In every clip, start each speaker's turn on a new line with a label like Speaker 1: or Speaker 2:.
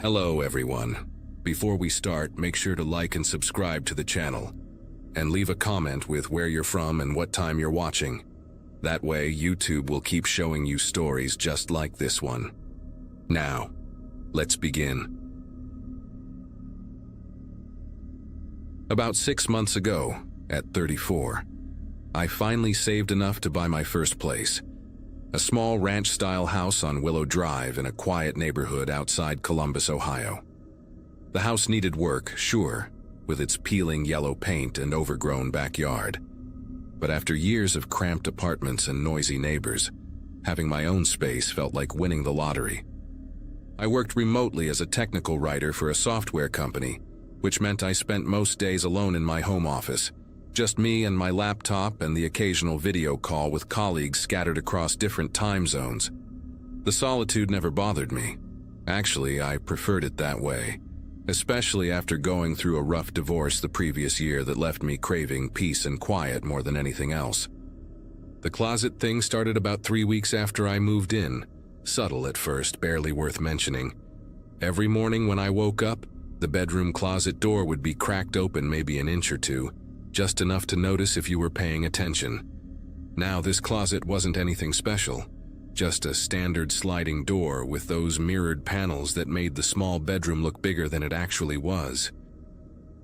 Speaker 1: Hello everyone. Before we start, make sure to like and subscribe to the channel. And leave a comment with where you're from and what time you're watching. That way, YouTube will keep showing you stories just like this one. Now, let's begin. About 6 months ago, at 34, I finally saved enough to buy my first place. A small ranch-style house on Willow Drive in a quiet neighborhood outside Columbus, Ohio. The house needed work, sure, with its peeling yellow paint and overgrown backyard. But after years of cramped apartments and noisy neighbors, having my own space felt like winning the lottery. I worked remotely as a technical writer for a software company, which meant I spent most days alone in my home office. Just me and my laptop and the occasional video call with colleagues scattered across different time zones. The solitude never bothered me. Actually, I preferred it that way, especially after going through a rough divorce the previous year that left me craving peace and quiet more than anything else. The closet thing started about 3 weeks after I moved in, subtle at first, barely worth mentioning. Every morning when I woke up, the bedroom closet door would be cracked open maybe an inch or two, just enough to notice if you were paying attention. Now, this closet wasn't anything special, just a standard sliding door with those mirrored panels that made the small bedroom look bigger than it actually was.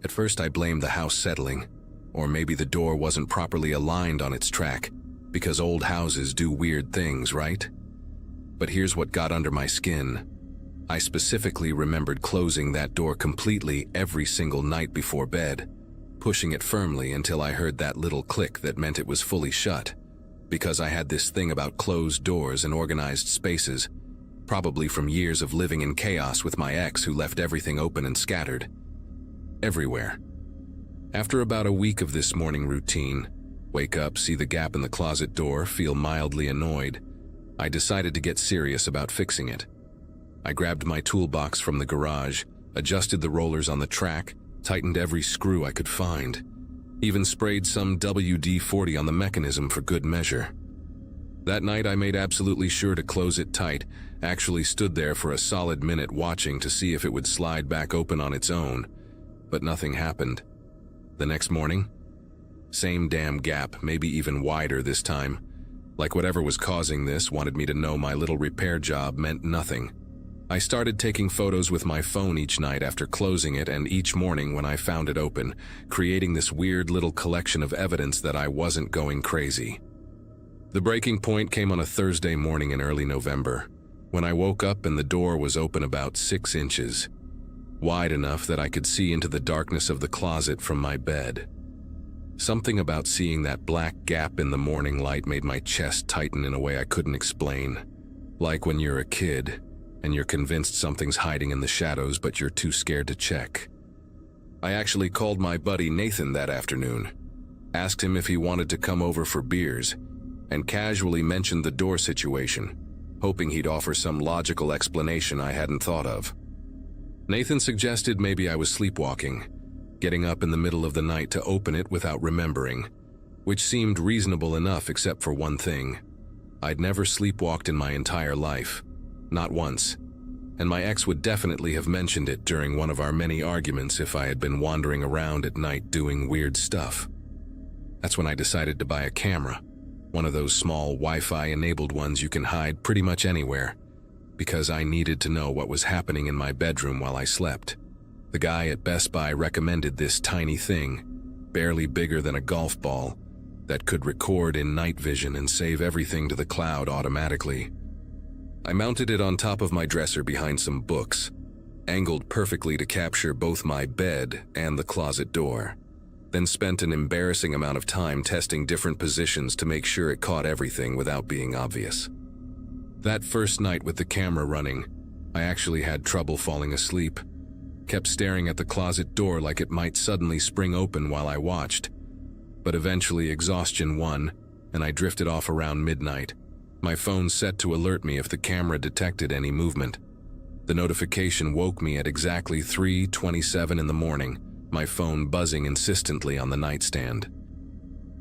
Speaker 1: At first I blamed the house settling, or maybe the door wasn't properly aligned on its track, because old houses do weird things, right? But here's what got under my skin. I specifically remembered closing that door completely every single night before bed, pushing it firmly until I heard that little click that meant it was fully shut, because I had this thing about closed doors and organized spaces, probably from years of living in chaos with my ex who left everything open and scattered. Everywhere. After about a week of this morning routine, wake up, see the gap in the closet door, feel mildly annoyed, I decided to get serious about fixing it. I grabbed my toolbox from the garage, adjusted the rollers on the track, tightened every screw I could find, even sprayed some WD-40 on the mechanism for good measure. That night I made absolutely sure to close it tight, actually stood there for a solid minute watching to see if it would slide back open on its own, but nothing happened. The next morning, same damn gap, maybe even wider this time, like whatever was causing this wanted me to know my little repair job meant nothing. I started taking photos with my phone each night after closing it and each morning when I found it open, creating this weird little collection of evidence that I wasn't going crazy. The breaking point came on a Thursday morning in early November, when I woke up and the door was open about 6 inches, wide enough that I could see into the darkness of the closet from my bed. Something about seeing that black gap in the morning light made my chest tighten in a way I couldn't explain, like when you're a kid and you're convinced something's hiding in the shadows but you're too scared to check. I actually called my buddy Nathan that afternoon, asked him if he wanted to come over for beers, and casually mentioned the door situation, hoping he'd offer some logical explanation I hadn't thought of. Nathan suggested maybe I was sleepwalking, getting up in the middle of the night to open it without remembering, which seemed reasonable enough except for one thing. I'd never sleepwalked in my entire life. Not once, and my ex would definitely have mentioned it during one of our many arguments if I had been wandering around at night doing weird stuff. That's when I decided to buy a camera, one of those small Wi-Fi enabled ones you can hide pretty much anywhere, because I needed to know what was happening in my bedroom while I slept. The guy at Best Buy recommended this tiny thing, barely bigger than a golf ball, that could record in night vision and save everything to the cloud automatically. I mounted it on top of my dresser behind some books, angled perfectly to capture both my bed and the closet door, then spent an embarrassing amount of time testing different positions to make sure it caught everything without being obvious. That first night with the camera running, I actually had trouble falling asleep, kept staring at the closet door like it might suddenly spring open while I watched, but eventually exhaustion won and I drifted off around midnight. My phone set to alert me if the camera detected any movement. The notification woke me at exactly 3:27 in the morning, my phone buzzing insistently on the nightstand.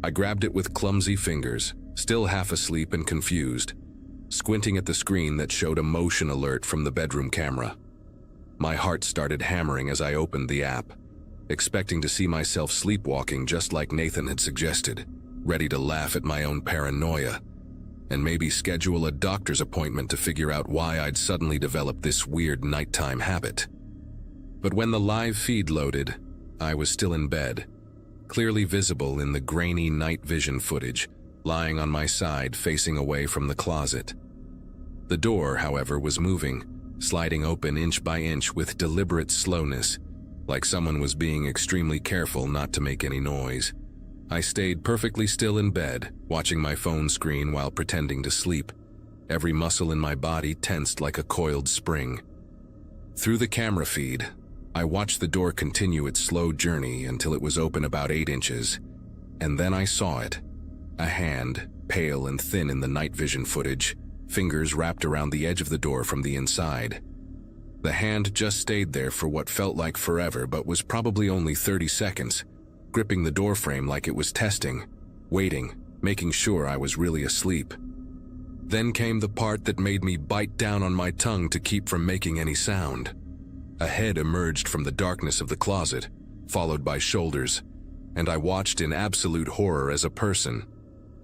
Speaker 1: I grabbed it with clumsy fingers, still half asleep and confused, squinting at the screen that showed a motion alert from the bedroom camera. My heart started hammering as I opened the app, expecting to see myself sleepwalking just like Nathan had suggested, ready to laugh at my own paranoia, and maybe schedule a doctor's appointment to figure out why I'd suddenly developed this weird nighttime habit. But when the live feed loaded, I was still in bed, clearly visible in the grainy night vision footage, lying on my side facing away from the closet. The door, however, was moving, sliding open inch by inch with deliberate slowness, like someone was being extremely careful not to make any noise. I stayed perfectly still in bed, watching my phone screen while pretending to sleep, every muscle in my body tensed like a coiled spring. Through the camera feed, I watched the door continue its slow journey until it was open about 8 inches, and then I saw it. A hand, pale and thin in the night vision footage, fingers wrapped around the edge of the door from the inside. The hand just stayed there for what felt like forever but was probably only 30 seconds, gripping the doorframe like it was testing, waiting, making sure I was really asleep. Then came the part that made me bite down on my tongue to keep from making any sound. A head emerged from the darkness of the closet, followed by shoulders, and I watched in absolute horror as a person,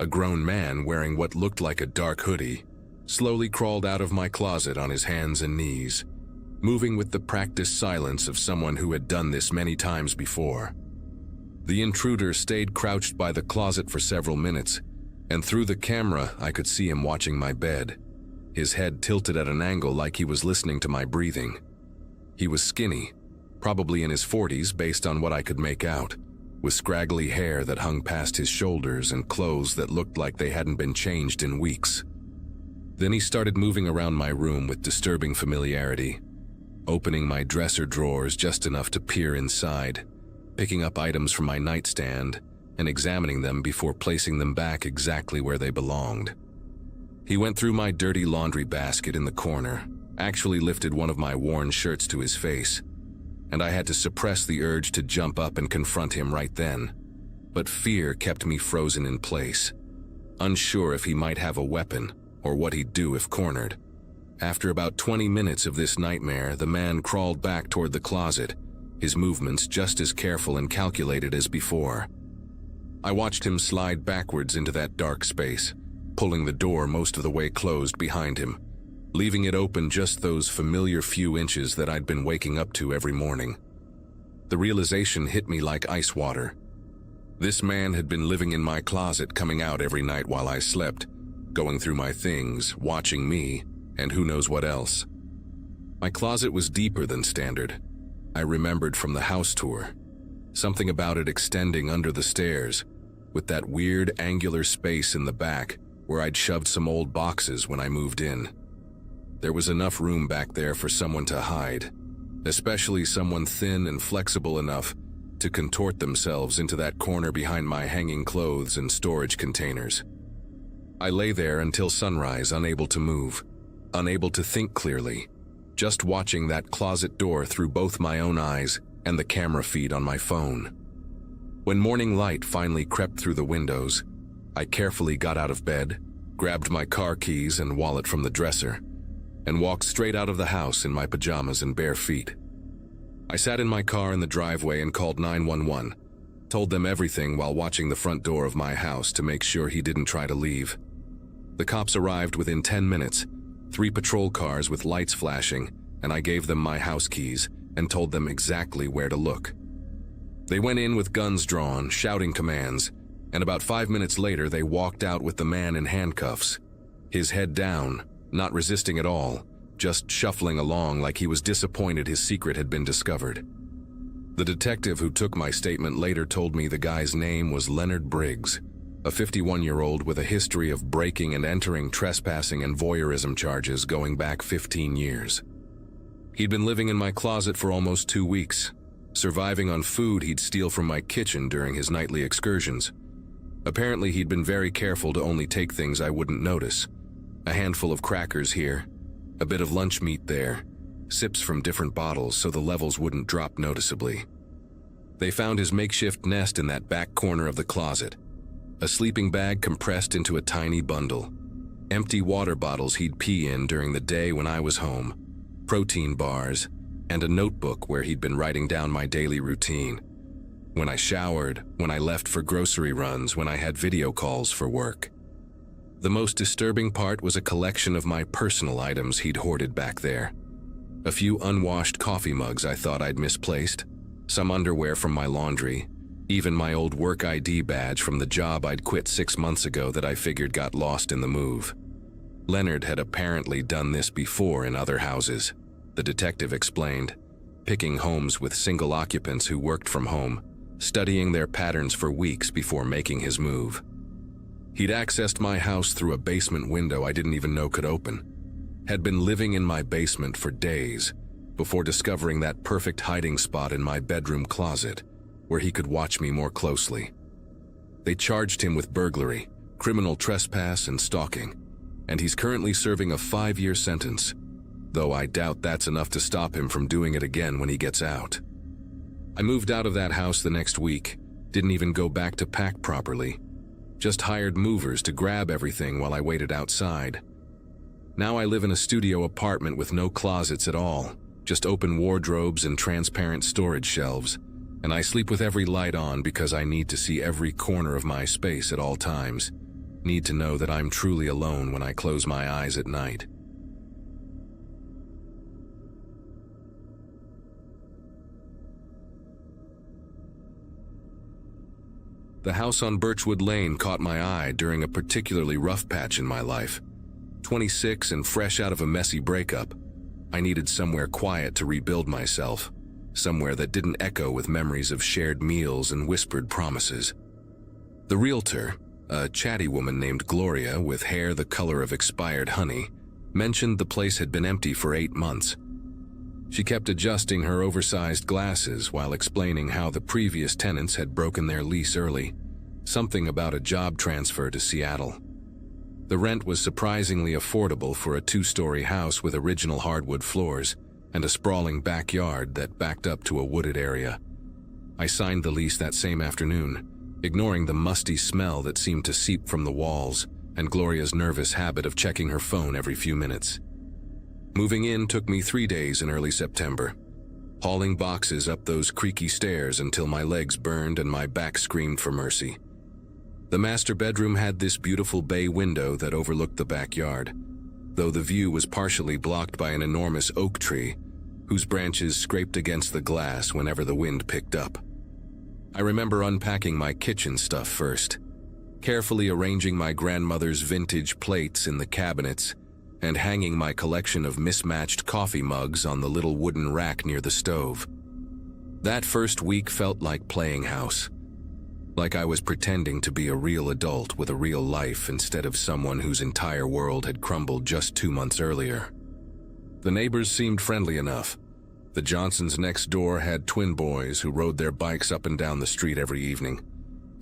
Speaker 1: a grown man wearing what looked like a dark hoodie, slowly crawled out of my closet on his hands and knees, moving with the practiced silence of someone who had done this many times before. The intruder stayed crouched by the closet for several minutes, and through the camera I could see him watching my bed, his head tilted at an angle like he was listening to my breathing. He was skinny, probably in his 40s based on what I could make out, with scraggly hair that hung past his shoulders and clothes that looked like they hadn't been changed in weeks. Then he started moving around my room with disturbing familiarity, opening my dresser drawers just enough to peer inside, picking up items from my nightstand and examining them before placing them back exactly where they belonged. He went through my dirty laundry basket in the corner, actually lifted one of my worn shirts to his face, and I had to suppress the urge to jump up and confront him right then. But fear kept me frozen in place, unsure if he might have a weapon or what he'd do if cornered. After about 20 minutes of this nightmare, the man crawled back toward the closet, his movements just as careful and calculated as before. I watched him slide backwards into that dark space, pulling the door most of the way closed behind him, leaving it open just those familiar few inches that I'd been waking up to every morning. The realization hit me like ice water. This man had been living in my closet, coming out every night while I slept, going through my things, watching me, and who knows what else. My closet was deeper than standard. I remembered from the house tour. Something about it extending under the stairs, with that weird angular space in the back where I'd shoved some old boxes when I moved in. There was enough room back there for someone to hide, especially someone thin and flexible enough to contort themselves into that corner behind my hanging clothes and storage containers. I lay there until sunrise, unable to move, unable to think clearly, just watching that closet door through both my own eyes and the camera feed on my phone. When morning light finally crept through the windows, I carefully got out of bed, grabbed my car keys and wallet from the dresser, and walked straight out of the house in my pajamas and bare feet. I sat in my car in the driveway and called 911, told them everything while watching the front door of my house to make sure he didn't try to leave. The cops arrived within 10 minutes, 3 patrol cars with lights flashing, and I gave them my house keys and told them exactly where to look. They went in with guns drawn, shouting commands, and about 5 minutes later they walked out with the man in handcuffs, his head down, not resisting at all, just shuffling along like he was disappointed his secret had been discovered. The detective who took my statement later told me the guy's name was Leonard Briggs, a 51-year-old with a history of breaking and entering, trespassing and voyeurism charges going back 15 years. He'd been living in my closet for almost 2 weeks, surviving on food he'd steal from my kitchen during his nightly excursions. Apparently he'd been very careful to only take things I wouldn't notice. A handful of crackers here, a bit of lunch meat there, sips from different bottles so the levels wouldn't drop noticeably. They found his makeshift nest in that back corner of the closet, a sleeping bag compressed into a tiny bundle, empty water bottles he'd pee in during the day when I was home, protein bars, and a notebook where he'd been writing down my daily routine. When I showered, when I left for grocery runs, when I had video calls for work. The most disturbing part was a collection of my personal items he'd hoarded back there. A few unwashed coffee mugs I thought I'd misplaced, some underwear from my laundry, even my old work ID badge from the job I'd quit 6 months ago that I figured got lost in the move. Leonard had apparently done this before in other houses, the detective explained, picking homes with single occupants who worked from home, studying their patterns for weeks before making his move. He'd accessed my house through a basement window I didn't even know could open, had been living in my basement for days before discovering that perfect hiding spot in my bedroom closet where he could watch me more closely. They charged him with burglary, criminal trespass, and stalking, and he's currently serving a 5-year sentence, though I doubt that's enough to stop him from doing it again when he gets out. I moved out of that house the next week, didn't even go back to pack properly, just hired movers to grab everything while I waited outside. Now I live in a studio apartment with no closets at all, just open wardrobes and transparent storage shelves, and I sleep with every light on because I need to see every corner of my space at all times, need to know that I'm truly alone when I close my eyes at night. The house on Birchwood Lane caught my eye during a particularly rough patch in my life. 26 and fresh out of a messy breakup, I needed somewhere quiet to rebuild myself, somewhere that didn't echo with memories of shared meals and whispered promises. The realtor, a chatty woman named Gloria with hair the color of expired honey, mentioned the place had been empty for 8 months. She kept adjusting her oversized glasses while explaining how the previous tenants had broken their lease early, something about a job transfer to Seattle. The rent was surprisingly affordable for a 2-story house with original hardwood floors and a sprawling backyard that backed up to a wooded area. I signed the lease that same afternoon, ignoring the musty smell that seemed to seep from the walls and Gloria's nervous habit of checking her phone every few minutes. Moving in took me 3 days in early September, hauling boxes up those creaky stairs until my legs burned and my back screamed for mercy. The master bedroom had this beautiful bay window that overlooked the backyard, though the view was partially blocked by an enormous oak tree whose branches scraped against the glass whenever the wind picked up. I remember unpacking my kitchen stuff first, carefully arranging my grandmother's vintage plates in the cabinets and hanging my collection of mismatched coffee mugs on the little wooden rack near the stove. That first week felt like playing house, like I was pretending to be a real adult with a real life instead of someone whose entire world had crumbled just 2 months earlier. The neighbors seemed friendly enough. The Johnsons next door had twin boys who rode their bikes up and down the street every evening,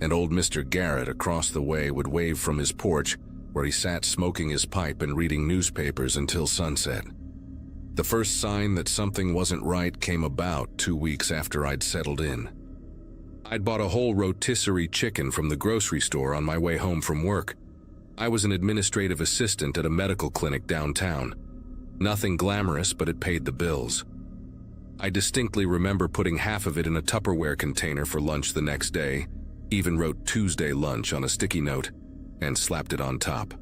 Speaker 1: and old Mr. Garrett across the way would wave from his porch where he sat smoking his pipe and reading newspapers until sunset. The first sign that something wasn't right came about 2 weeks after I'd settled in. I'd bought a whole rotisserie chicken from the grocery store on my way home from work. I was an administrative assistant at a medical clinic downtown. Nothing glamorous, but it paid the bills. I distinctly remember putting half of it in a Tupperware container for lunch the next day, even wrote Tuesday lunch on a sticky note, and slapped it on top.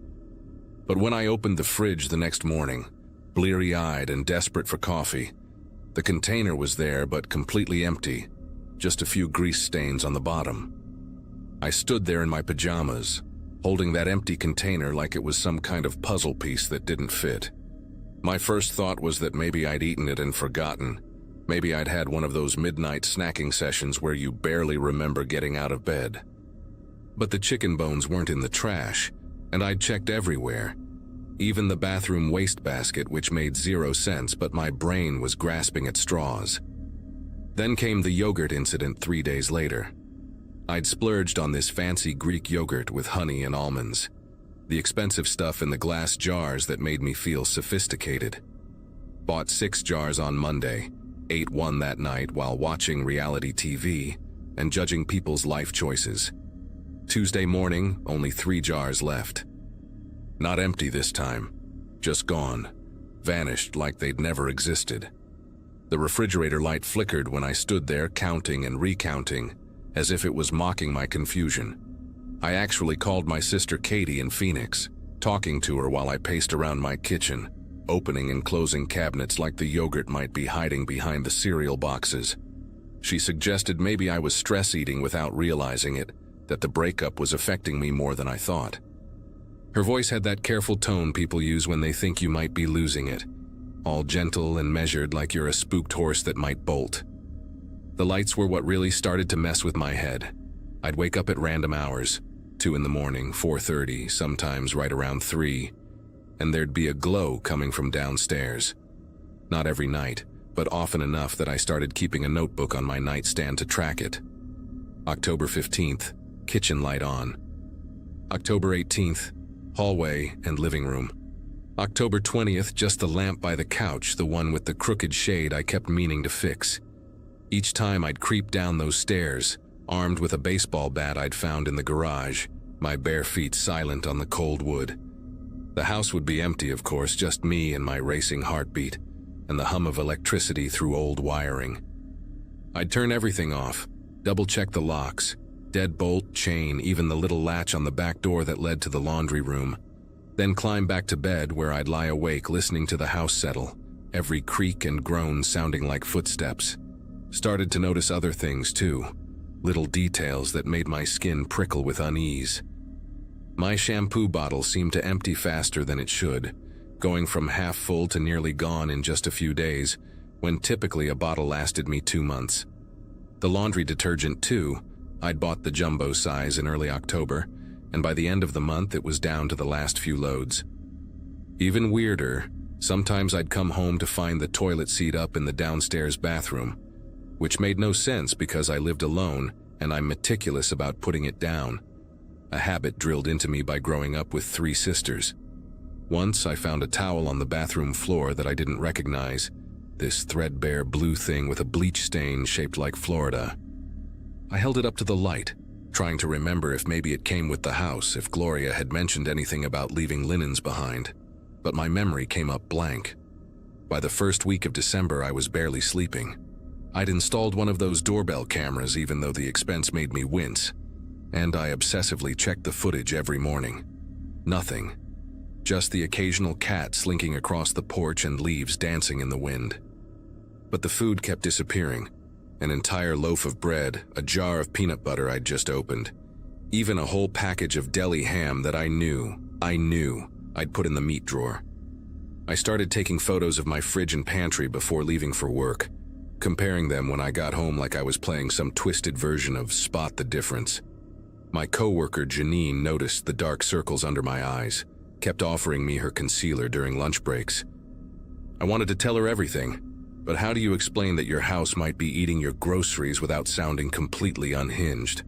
Speaker 1: But when I opened the fridge the next morning, bleary-eyed and desperate for coffee, the container was there but completely empty, just a few grease stains on the bottom. I stood there in my pajamas, holding that empty container like it was some kind of puzzle piece that didn't fit. My first thought was that maybe I'd eaten it and forgotten. Maybe I'd had one of those midnight snacking sessions where you barely remember getting out of bed. But the chicken bones weren't in the trash, and I'd checked everywhere, even the bathroom wastebasket, which made 0 sense, but my brain was grasping at straws. Then came the yogurt incident 3 days later. I'd splurged on this fancy Greek yogurt with honey and almonds, the expensive stuff in the glass jars that made me feel sophisticated. Bought 6 jars on Monday, ate 1 that night while watching reality TV and judging people's life choices. Tuesday morning, only 3 jars left. Not empty this time, just gone, vanished like they'd never existed. The refrigerator light flickered when I stood there counting and recounting, as if it was mocking my confusion. I actually called my sister Katie in Phoenix, talking to her while I paced around my kitchen, opening and closing cabinets like the yogurt might be hiding behind the cereal boxes. She suggested maybe I was stress eating without realizing it, that the breakup was affecting me more than I thought. Her voice had that careful tone people use when they think you might be losing it, all gentle and measured like you're a spooked horse that might bolt. The lights were what really started to mess with my head. I'd wake up at random hours, 2 in the morning, 4:30, sometimes right around 3, and there'd be a glow coming from downstairs. Not every night, but often enough that I started keeping a notebook on my nightstand to track it. October 15th, kitchen light on. October 18th, hallway and living room. October 20th, just the lamp by the couch, the one with the crooked shade I kept meaning to fix. Each time I'd creep down those stairs, armed with a baseball bat I'd found in the garage, my bare feet silent on the cold wood. The house would be empty, of course, just me and my racing heartbeat, and the hum of electricity through old wiring. I'd turn everything off, double-check the locks, deadbolt, chain, even the little latch on the back door that led to the laundry room, then climb back to bed where I'd lie awake listening to the house settle, every creak and groan sounding like footsteps. Started to notice other things too, little details that made my skin prickle with unease. My shampoo bottle seemed to empty faster than it should, going from half full to nearly gone in just a few days, when typically a bottle lasted me 2 months. The laundry detergent too, I'd bought the jumbo size in early October, and by the end of the month it was down to the last few loads. Even weirder, sometimes I'd come home to find the toilet seat up in the downstairs bathroom, which made no sense because I lived alone and I'm meticulous about putting it down, a habit drilled into me by growing up with 3 sisters. Once I found a towel on the bathroom floor that I didn't recognize, this threadbare blue thing with a bleach stain shaped like Florida. I held it up to the light, trying to remember if maybe it came with the house, if Gloria had mentioned anything about leaving linens behind, but my memory came up blank. By the first week of December, I was barely sleeping. I'd installed one of those doorbell cameras even though the expense made me wince, and I obsessively checked the footage every morning. Nothing. Just the occasional cat slinking across the porch and leaves dancing in the wind. But the food kept disappearing. An entire loaf of bread, a jar of peanut butter I'd just opened, even a whole package of deli ham that I knew I'd put in the meat drawer. I started taking photos of my fridge and pantry before leaving for work, comparing them when I got home like I was playing some twisted version of Spot the Difference. My coworker Janine noticed the dark circles under my eyes, kept offering me her concealer during lunch breaks. I wanted to tell her everything, but how do you explain that your house might be eating your groceries without sounding completely unhinged?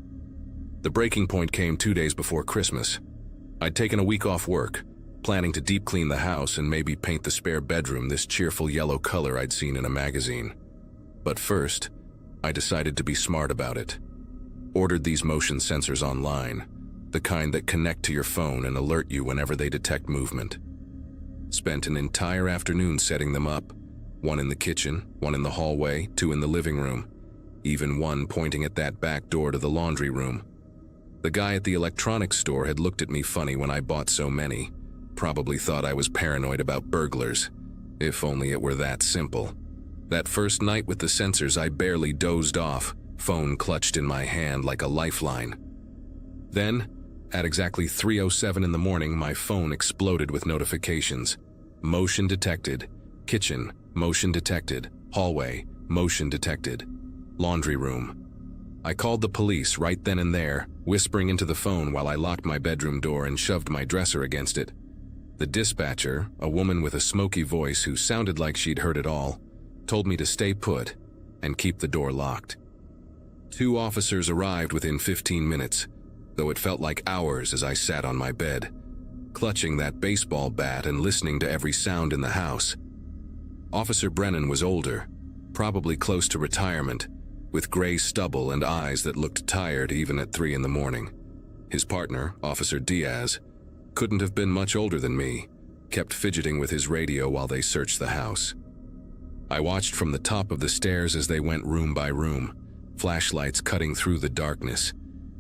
Speaker 1: The breaking point came 2 days before Christmas. I'd taken a week off work, planning to deep clean the house and maybe paint the spare bedroom this cheerful yellow color I'd seen in a magazine. But first, I decided to be smart about it. Ordered these motion sensors online, the kind that connect to your phone and alert you whenever they detect movement. Spent an entire afternoon setting them up, 1 in the kitchen, 1 in the hallway, 2 in the living room, even 1 pointing at that back door to the laundry room. The guy at the electronics store had looked at me funny when I bought so many, probably thought I was paranoid about burglars. If only it were that simple. That first night with the sensors, I barely dozed off, phone clutched in my hand like a lifeline. Then, at exactly 3:07 in the morning, my phone exploded with notifications. Motion detected. Kitchen, motion detected. Hallway, motion detected. Laundry room. I called the police right then and there, whispering into the phone while I locked my bedroom door and shoved my dresser against it. The dispatcher, a woman with a smoky voice who sounded like she'd heard it all, told me to stay put and keep the door locked. 2 officers arrived within 15 minutes, though it felt like hours as I sat on my bed, clutching that baseball bat and listening to every sound in the house. Officer Brennan was older, probably close to retirement, with gray stubble and eyes that looked tired even at 3 in the morning. His partner, Officer Diaz, couldn't have been much older than me, kept fidgeting with his radio while they searched the house. I watched from the top of the stairs as they went room by room, flashlights cutting through the darkness,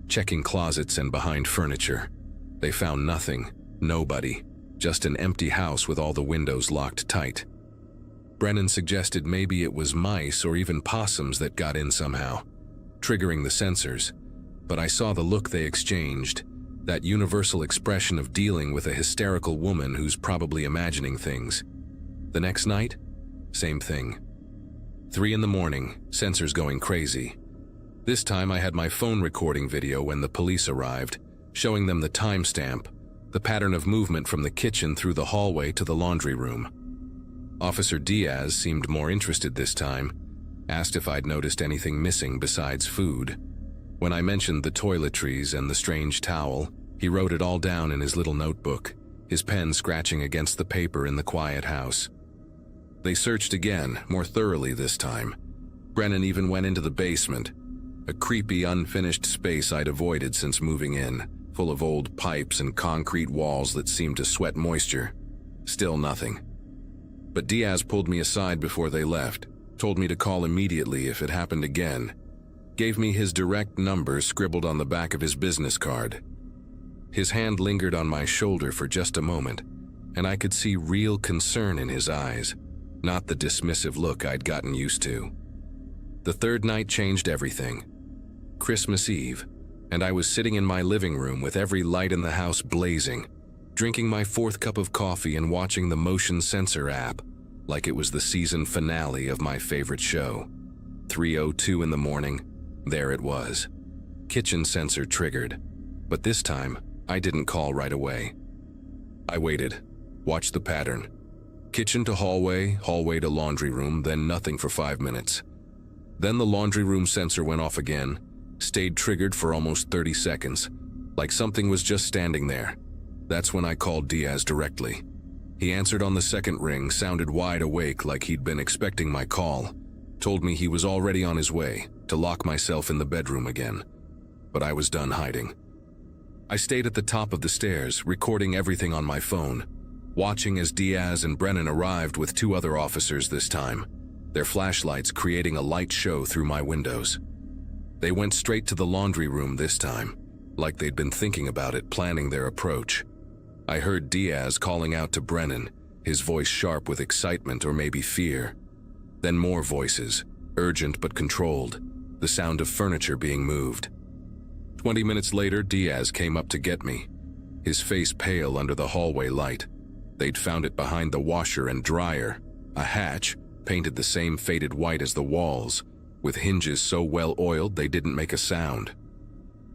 Speaker 1: checking closets and behind furniture. They found nothing, nobody, just an empty house with all the windows locked tight. Brennan suggested maybe it was mice or even possums that got in somehow, triggering the sensors, but I saw the look they exchanged, that universal expression of dealing with a hysterical woman who's probably imagining things. The next night, same thing. 3 in the morning, sensors going crazy. This time I had my phone recording video when the police arrived, showing them the timestamp, the pattern of movement from the kitchen through the hallway to the laundry room. Officer Diaz seemed more interested this time, asked if I'd noticed anything missing besides food. When I mentioned the toiletries and the strange towel, he wrote it all down in his little notebook, his pen scratching against the paper in the quiet house. They searched again, more thoroughly this time. Brennan even went into the basement, a creepy, unfinished space I'd avoided since moving in, full of old pipes and concrete walls that seemed to sweat moisture. Still nothing. But Diaz pulled me aside before they left, told me to call immediately if it happened again, gave me his direct number scribbled on the back of his business card. His hand lingered on my shoulder for just a moment, and I could see real concern in his eyes, not the dismissive look I'd gotten used to. The third night changed everything. Christmas Eve, and I was sitting in my living room with every light in the house blazing, drinking my 4th cup of coffee and watching the motion sensor app like it was the season finale of my favorite show. 3:02 in the morning, there it was. Kitchen sensor triggered, but this time I didn't call right away. I waited, watched the pattern. Kitchen to hallway, hallway to laundry room, then nothing for 5 minutes. Then the laundry room sensor went off again, stayed triggered for almost 30 seconds, like something was just standing there. That's when I called Diaz directly. He answered on the second ring, sounded wide awake like he'd been expecting my call, told me he was already on his way, to lock myself in the bedroom again. But I was done hiding. I stayed at the top of the stairs, recording everything on my phone, watching as Diaz and Brennan arrived with 2 other officers this time, their flashlights creating a light show through my windows. They went straight to the laundry room this time, like they'd been thinking about it, planning their approach. I heard Diaz calling out to Brennan, his voice sharp with excitement or maybe fear. Then more voices, urgent but controlled, the sound of furniture being moved. 20 minutes later, Diaz came up to get me, his face pale under the hallway light. They'd found it behind the washer and dryer, a hatch, painted the same faded white as the walls, with hinges so well oiled they didn't make a sound.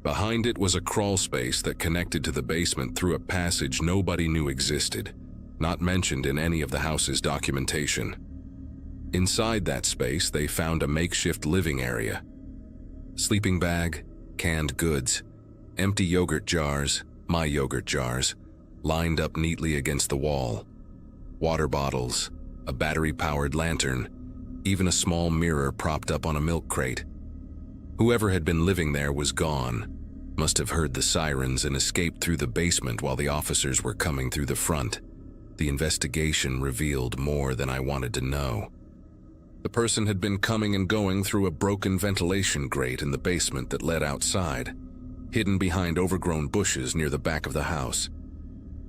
Speaker 1: Behind it was a crawl space that connected to the basement through a passage nobody knew existed, not mentioned in any of the house's documentation. Inside that space, they found a makeshift living area. Sleeping bag, canned goods, empty yogurt jars, my yogurt jars, lined up neatly against the wall. Water bottles, a battery-powered lantern, even a small mirror propped up on a milk crate. Whoever had been living there was gone, must have heard the sirens and escaped through the basement while the officers were coming through the front. The investigation revealed more than I wanted to know. The person had been coming and going through a broken ventilation grate in the basement that led outside, hidden behind overgrown bushes near the back of the house.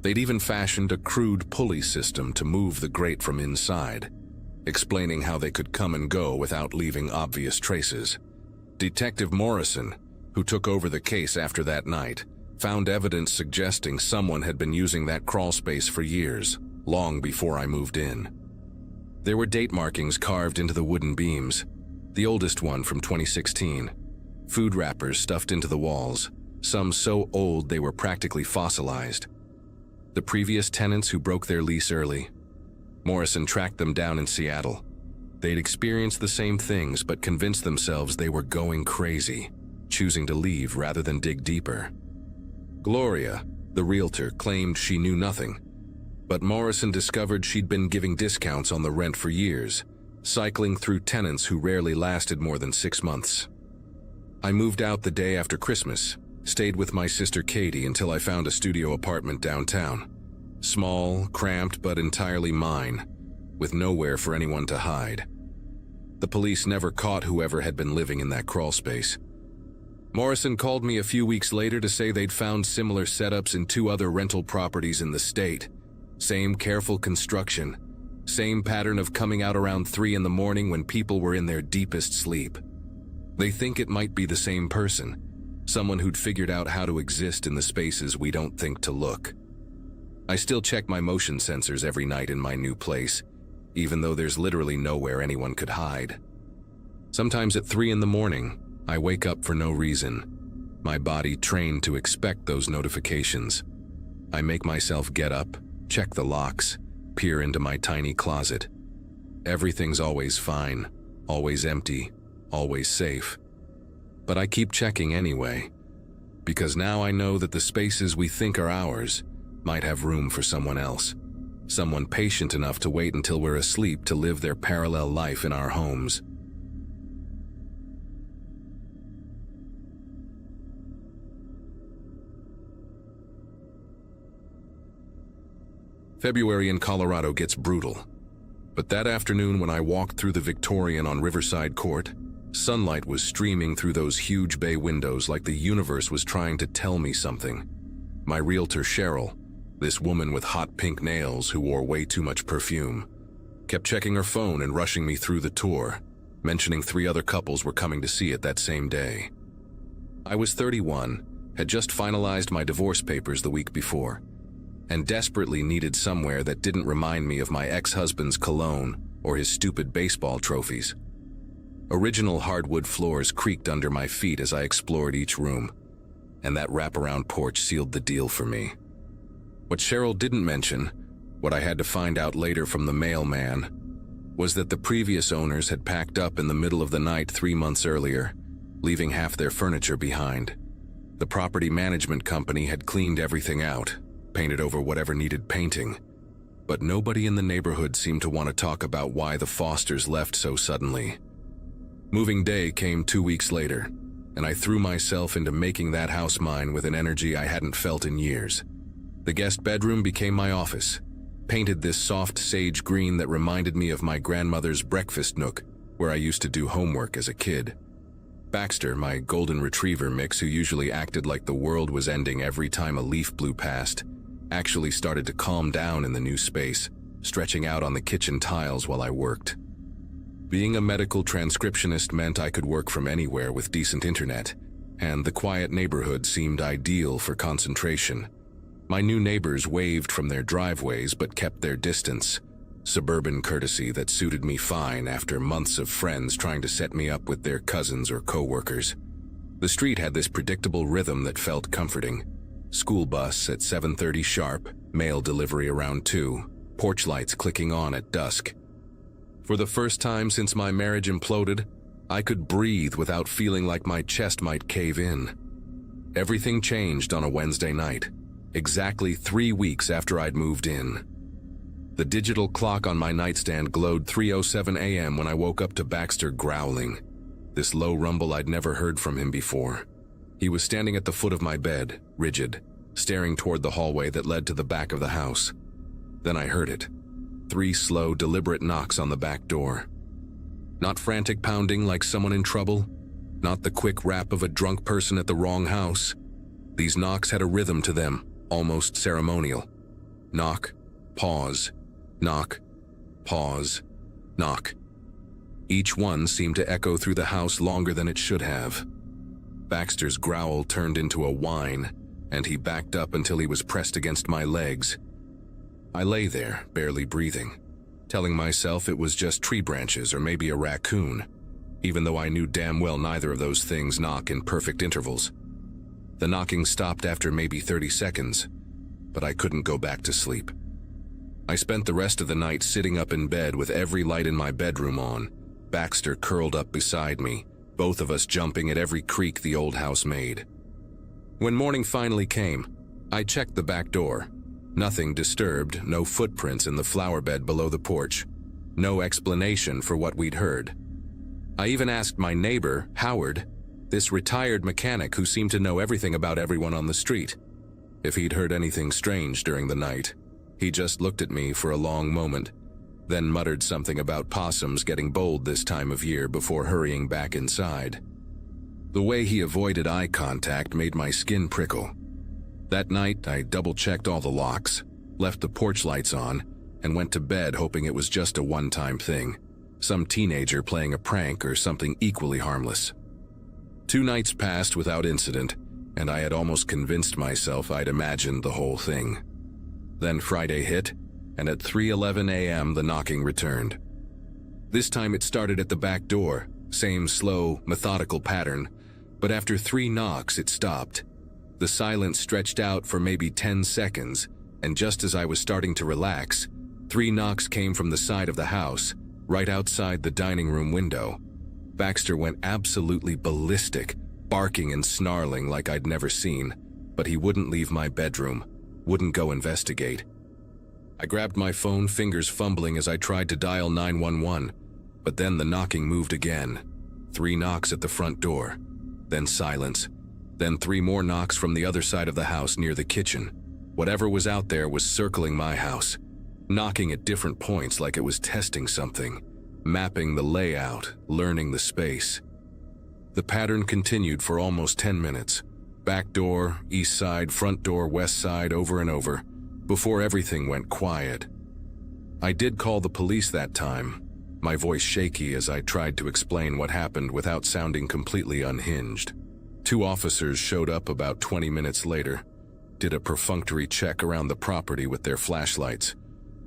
Speaker 1: They'd even fashioned a crude pulley system to move the grate from inside, explaining how they could come and go without leaving obvious traces. Detective Morrison, who took over the case after that night, found evidence suggesting someone had been using that crawl space for years, long before I moved in. There were date markings carved into the wooden beams, the oldest one from 2016, food wrappers stuffed into the walls, some so old they were practically fossilized. The previous tenants who broke their lease early. Morrison tracked them down in Seattle. They'd experienced the same things but convinced themselves they were going crazy, choosing to leave rather than dig deeper. Gloria, the realtor, claimed she knew nothing, but Morrison discovered she'd been giving discounts on the rent for years, cycling through tenants who rarely lasted more than 6 months. I moved out the day after Christmas, stayed with my sister Katie until I found a studio apartment downtown. Small, cramped, but entirely mine, with nowhere for anyone to hide. The police never caught whoever had been living in that crawl space. Morrison called me a few weeks later to say they'd found similar setups in 2 other rental properties in the state. Same careful construction, same pattern of coming out around 3 in the morning when people were in their deepest sleep. They think it might be the same person, someone who'd figured out how to exist in the spaces we don't think to look. I still check my motion sensors every night in my new place, even though there's literally nowhere anyone could hide. Sometimes at 3 in the morning, I wake up for no reason, my body trained to expect those notifications. I make myself get up, check the locks, peer into my tiny closet. Everything's always fine, always empty, always safe. But I keep checking anyway, because now I know that the spaces we think are ours might have room for someone else, someone patient enough to wait until we're asleep to live their parallel life in our homes. February in Colorado gets brutal. But that afternoon when I walked through the Victorian on Riverside Court, sunlight was streaming through those huge bay windows like the universe was trying to tell me something. My realtor, Cheryl, this woman with hot pink nails who wore way too much perfume, kept checking her phone and rushing me through the tour, mentioning 3 other couples were coming to see it that same day. I was 31, had just finalized my divorce papers the week before, and desperately needed somewhere that didn't remind me of my ex-husband's cologne or his stupid baseball trophies. Original hardwood floors creaked under my feet as I explored each room, and that wraparound porch sealed the deal for me. What Cheryl didn't mention, what I had to find out later from the mailman, was that the previous owners had packed up in the middle of the night 3 months earlier, leaving half their furniture behind. The property management company had cleaned everything out, painted over whatever needed painting, but nobody in the neighborhood seemed to want to talk about why the Fosters left so suddenly. Moving day came 2 weeks later, and I threw myself into making that house mine with an energy I hadn't felt in years. The guest bedroom became my office, painted this soft sage green that reminded me of my grandmother's breakfast nook, where I used to do homework as a kid. Baxter, my golden retriever mix who usually acted like the world was ending every time a leaf blew past, actually started to calm down in the new space, stretching out on the kitchen tiles while I worked. Being a medical transcriptionist meant I could work from anywhere with decent internet, and the quiet neighborhood seemed ideal for concentration. My new neighbors waved from their driveways but kept their distance, suburban courtesy that suited me fine after months of friends trying to set me up with their cousins or co-workers. The street had this predictable rhythm that felt comforting. School bus at 7:30 sharp, mail delivery around 2, porch lights clicking on at dusk. For the first time since my marriage imploded, I could breathe without feeling like my chest might cave in. Everything changed on a Wednesday night, exactly 3 weeks after I'd moved in. The digital clock on my nightstand glowed 3:07 a.m. when I woke up to Baxter growling, this low rumble I'd never heard from him before. He was standing at the foot of my bed, rigid, staring toward the hallway that led to the back of the house. Then I heard it. 3 slow, deliberate knocks on the back door. Not frantic pounding like someone in trouble, not the quick rap of a drunk person at the wrong house. These knocks had a rhythm to them, almost ceremonial. Knock, pause, knock, pause, knock. Each one seemed to echo through the house longer than it should have. Baxter's growl turned into a whine, and he backed up until he was pressed against my legs. I lay there, barely breathing, telling myself it was just tree branches or maybe a raccoon, even though I knew damn well neither of those things knock in perfect intervals. The knocking stopped after maybe 30 seconds, but I couldn't go back to sleep. I spent the rest of the night sitting up in bed with every light in my bedroom on, Baxter curled up beside me, both of us jumping at every creak the old house made. When morning finally came, I checked the back door. Nothing disturbed, no footprints in the flower bed below the porch, no explanation for what we'd heard. I even asked my neighbor, Howard, this retired mechanic who seemed to know everything about everyone on the street, if he'd heard anything strange during the night. He just looked at me for a long moment, then muttered something about possums getting bold this time of year before hurrying back inside. The way he avoided eye contact made my skin prickle. That night, I double-checked all the locks, left the porch lights on, and went to bed hoping it was just a one-time thing, some teenager playing a prank or something equally harmless. 2 nights passed without incident, and I had almost convinced myself I'd imagined the whole thing. Then Friday hit, and at 3:11 a.m. the knocking returned. This time it started at the back door, same slow, methodical pattern, but after 3 knocks it stopped. The silence stretched out for maybe 10 seconds, and just as I was starting to relax, 3 knocks came from the side of the house, right outside the dining room window. Baxter went absolutely ballistic, barking and snarling like I'd never seen, but he wouldn't leave my bedroom, wouldn't go investigate. I grabbed my phone, fingers fumbling as I tried to dial 911, but then the knocking moved again. 3 knocks at the front door, then silence, then 3 more knocks from the other side of the house near the kitchen. Whatever was out there was circling my house, knocking at different points like it was testing something, mapping the layout, learning the space. The pattern continued for almost 10 minutes. Back door, east side, front door, west side, over and over, before everything went quiet. I did call the police that time, my voice shaky as I tried to explain what happened without sounding completely unhinged. 2 officers showed up about 20 minutes later, did a perfunctory check around the property with their flashlights,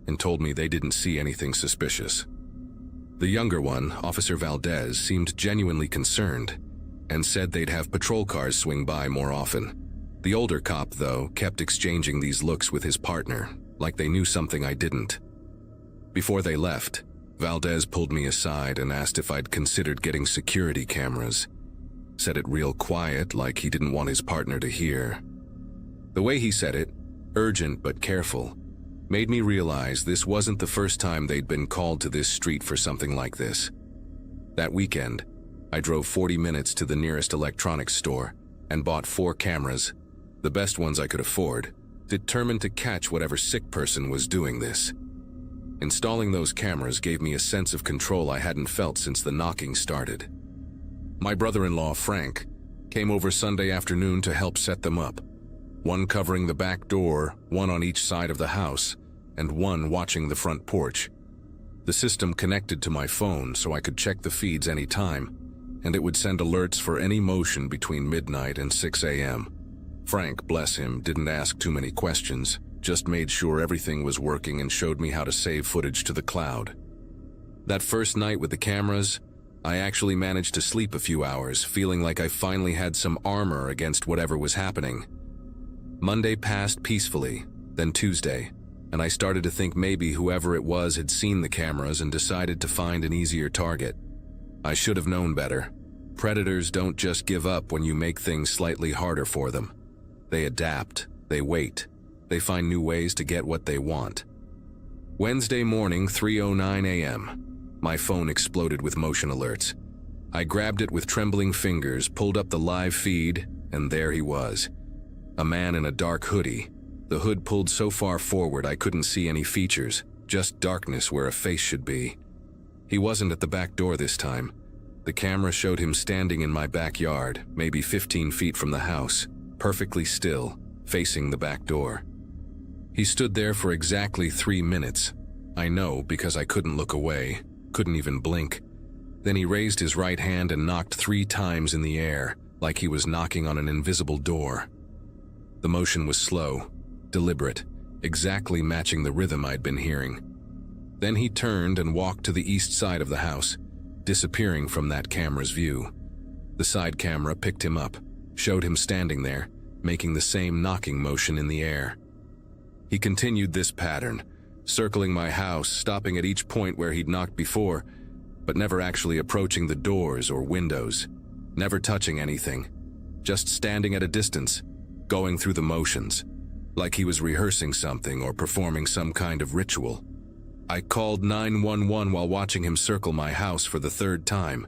Speaker 1: and told me they didn't see anything suspicious. The younger one, Officer Valdez, seemed genuinely concerned and said they'd have patrol cars swing by more often. The older cop, though, kept exchanging these looks with his partner, like they knew something I didn't. Before they left, Valdez pulled me aside and asked if I'd considered getting security cameras. Said it real quiet, like he didn't want his partner to hear. The way he said it, urgent but careful, made me realize this wasn't the first time they'd been called to this street for something like this. That weekend, I drove 40 minutes to the nearest electronics store and bought 4 cameras, the best ones I could afford, determined to catch whatever sick person was doing this. Installing those cameras gave me a sense of control I hadn't felt since the knocking started. My brother-in-law, Frank, came over Sunday afternoon to help set them up, 1 covering the back door, 1 on each side of the house, and 1 watching the front porch. The system connected to my phone so I could check the feeds any time, and it would send alerts for any motion between midnight and 6 a.m. Frank, bless him, didn't ask too many questions, just made sure everything was working and showed me how to save footage to the cloud. That first night with the cameras, I actually managed to sleep a few hours, feeling like I finally had some armor against whatever was happening. Monday passed peacefully, then Tuesday, and I started to think maybe whoever it was had seen the cameras and decided to find an easier target. I should have known better. Predators don't just give up when you make things slightly harder for them. They adapt, they wait, they find new ways to get what they want. Wednesday morning, 3:09 a.m., my phone exploded with motion alerts. I grabbed it with trembling fingers, pulled up the live feed, and there he was. A man in a dark hoodie, the hood pulled so far forward I couldn't see any features, just darkness where a face should be. He wasn't at the back door this time. The camera showed him standing in my backyard, maybe 15 feet from the house, perfectly still, facing the back door. He stood there for exactly 3 minutes. I know because I couldn't look away, couldn't even blink. Then he raised his right hand and knocked 3 times in the air, like he was knocking on an invisible door. The motion was slow, deliberate, exactly matching the rhythm I'd been hearing. Then he turned and walked to the east side of the house, disappearing from that camera's view. The side camera picked him up, showed him standing there, making the same knocking motion in the air. He continued this pattern, circling my house, stopping at each point where he'd knocked before, but never actually approaching the doors or windows, never touching anything, just standing at a distance, going through the motions, like he was rehearsing something or performing some kind of ritual. I called 911 while watching him circle my house for the 3rd time,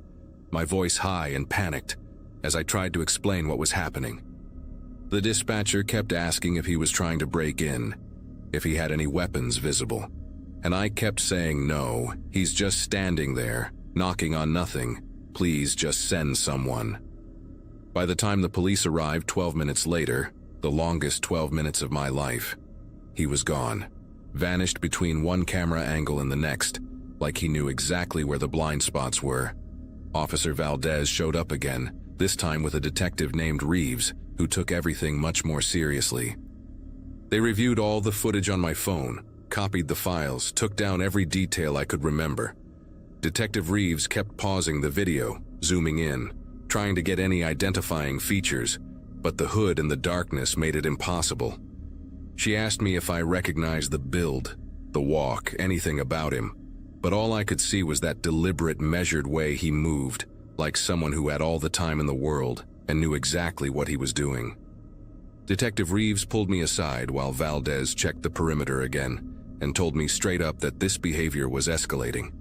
Speaker 1: my voice high and panicked, as I tried to explain what was happening. The dispatcher kept asking if he was trying to break in, if he had any weapons visible. And I kept saying, no, he's just standing there, knocking on nothing. Please just send someone. By the time the police arrived 12 minutes later, the longest 12 minutes of my life, he was gone, vanished between one camera angle and the next, like he knew exactly where the blind spots were. Officer Valdez showed up again, this time with a detective named Reeves, who took everything much more seriously. They reviewed all the footage on my phone, copied the files, took down every detail I could remember. Detective Reeves kept pausing the video, zooming in, trying to get any identifying features, but the hood and the darkness made it impossible. She asked me if I recognized the build, the walk, anything about him, but all I could see was that deliberate, measured way he moved, like someone who had all the time in the world and knew exactly what he was doing. Detective Reeves pulled me aside while Valdez checked the perimeter again and told me straight up that this behavior was escalating.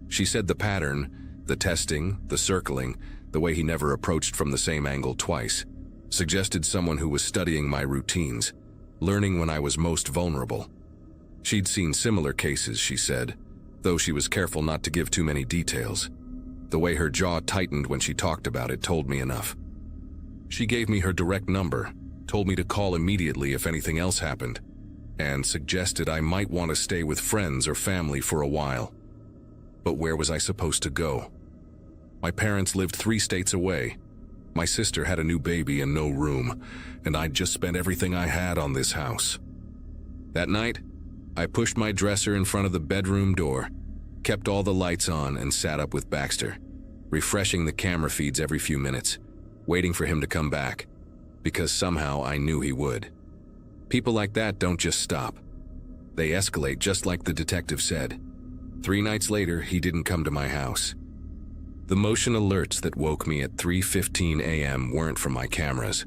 Speaker 1: She said the pattern, the testing, the circling, the way he never approached from the same angle twice, suggested someone who was studying my routines, learning when I was most vulnerable. She'd seen similar cases, she said, though she was careful not to give too many details. The way her jaw tightened when she talked about it told me enough. She gave me her direct number, told me to call immediately if anything else happened, and suggested I might want to stay with friends or family for a while. But where was I supposed to go? My parents lived 3 states away. My sister had a new baby and no room, and I'd just spent everything I had on this house. That night, I pushed my dresser in front of the bedroom door, kept all the lights on, and sat up with Baxter, refreshing the camera feeds every few minutes, waiting for him to come back, because somehow I knew he would. People like that don't just stop. They escalate, just like the detective said. 3 nights later, he didn't come to my house. The motion alerts that woke me at 3:15 a.m. weren't from my cameras.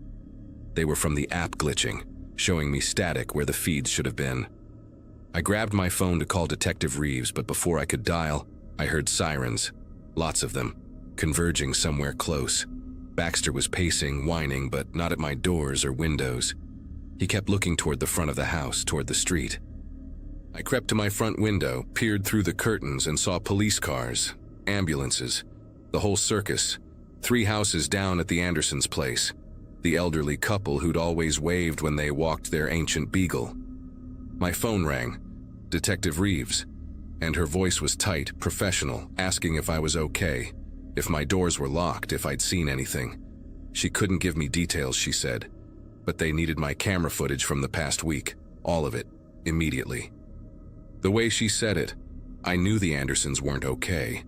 Speaker 1: They were from the app glitching, showing me static where the feeds should have been. I grabbed my phone to call Detective Reeves, but before I could dial, I heard sirens, lots of them, converging somewhere close. Baxter was pacing, whining, but not at my doors or windows. He kept looking toward the front of the house, toward the street. I crept to my front window, peered through the curtains, and saw police cars, ambulances, the whole circus, 3 houses down at the Andersons' place, the elderly couple who'd always waved when they walked their ancient beagle. My phone rang, Detective Reeves, and her voice was tight, professional, asking if I was okay, if my doors were locked, if I'd seen anything. She couldn't give me details, she said, but they needed my camera footage from the past week, all of it, immediately. The way she said it, I knew the Andersons weren't okay.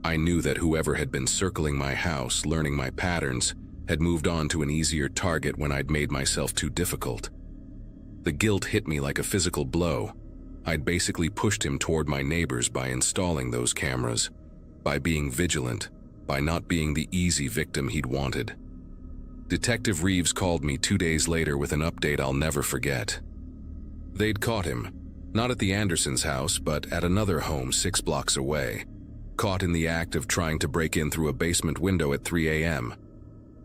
Speaker 1: I knew that whoever had been circling my house, learning my patterns, had moved on to an easier target when I'd made myself too difficult. The guilt hit me like a physical blow. I'd basically pushed him toward my neighbors by installing those cameras, by being vigilant, by not being the easy victim he'd wanted. Detective Reeves called me 2 days later with an update I'll never forget. They'd caught him, not at the Andersons' house, but at another home 6 blocks away, caught in the act of trying to break in through a basement window at 3 a.m.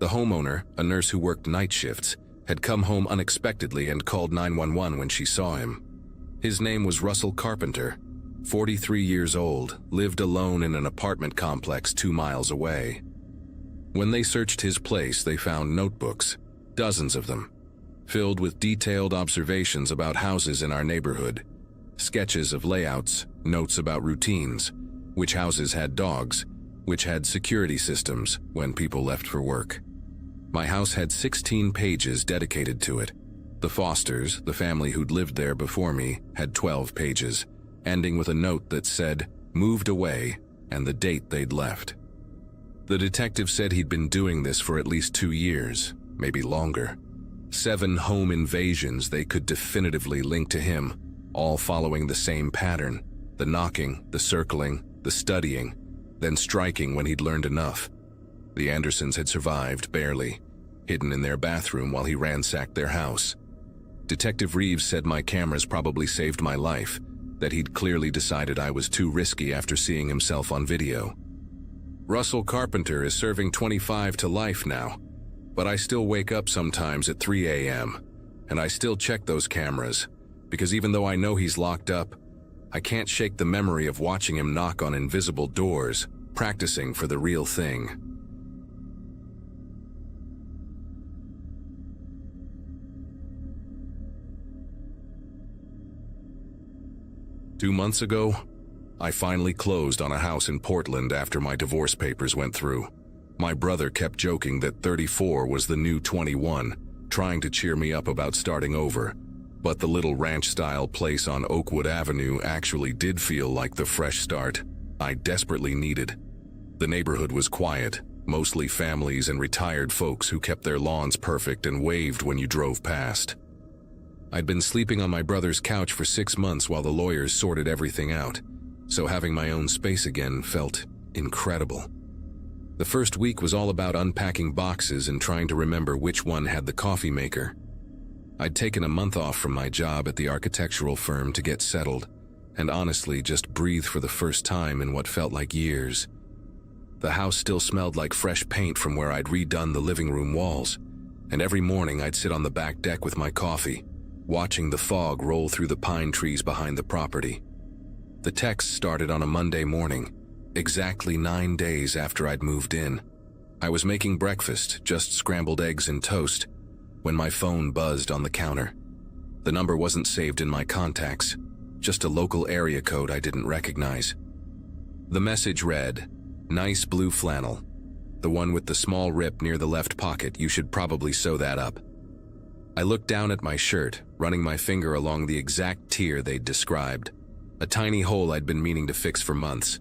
Speaker 1: The homeowner, a nurse who worked night shifts, had come home unexpectedly and called 911 when she saw him. His name was Russell Carpenter, 43 years old, lived alone in an apartment complex 2 miles away. When they searched his place, they found notebooks, dozens of them, filled with detailed observations about houses in our neighborhood, sketches of layouts, notes about routines, which houses had dogs, which had security systems when people left for work. My house had 16 pages dedicated to it. The Fosters, the family who'd lived there before me, had 12 pages, ending with a note that said, "Moved away," and the date they'd left. The detective said he'd been doing this for at least 2 years, maybe longer. 7 home invasions they could definitively link to him, all following the same pattern: the knocking, the circling, the studying, then striking when he'd learned enough. The Andersons had survived, barely, hidden in their bathroom while he ransacked their house. Detective Reeves said my cameras probably saved my life, that he'd clearly decided I was too risky after seeing himself on video. Russell Carpenter is serving 25 to life now, but I still wake up sometimes at 3 a.m., and I still check those cameras, because even though I know he's locked up, I can't shake the memory of watching him knock on invisible doors, practicing for the real thing. Two months ago, I finally closed on a house in Portland after my divorce papers went through. My brother kept joking that 34 was the new 21, trying to cheer me up about starting over. But the little ranch-style place on Oakwood Avenue actually did feel like the fresh start I desperately needed. The neighborhood was quiet, mostly families and retired folks who kept their lawns perfect and waved when you drove past. I'd been sleeping on my brother's couch for 6 months while the lawyers sorted everything out, so having my own space again felt incredible. The first week was all about unpacking boxes and trying to remember which one had the coffee maker. I'd taken a month off from my job at the architectural firm to get settled, and honestly just breathe for the first time in what felt like years. The house still smelled like fresh paint from where I'd redone the living room walls, and every morning I'd sit on the back deck with my coffee, watching the fog roll through the pine trees behind the property. The text started on a Monday morning, exactly 9 days after I'd moved in. I was making breakfast, just scrambled eggs and toast, when my phone buzzed on the counter. The number wasn't saved in my contacts, just a local area code I didn't recognize. The message read, "Nice blue flannel. The one with the small rip near the left pocket, you should probably sew that up." I looked down at my shirt, running my finger along the exact tear they'd described, a tiny hole I'd been meaning to fix for months.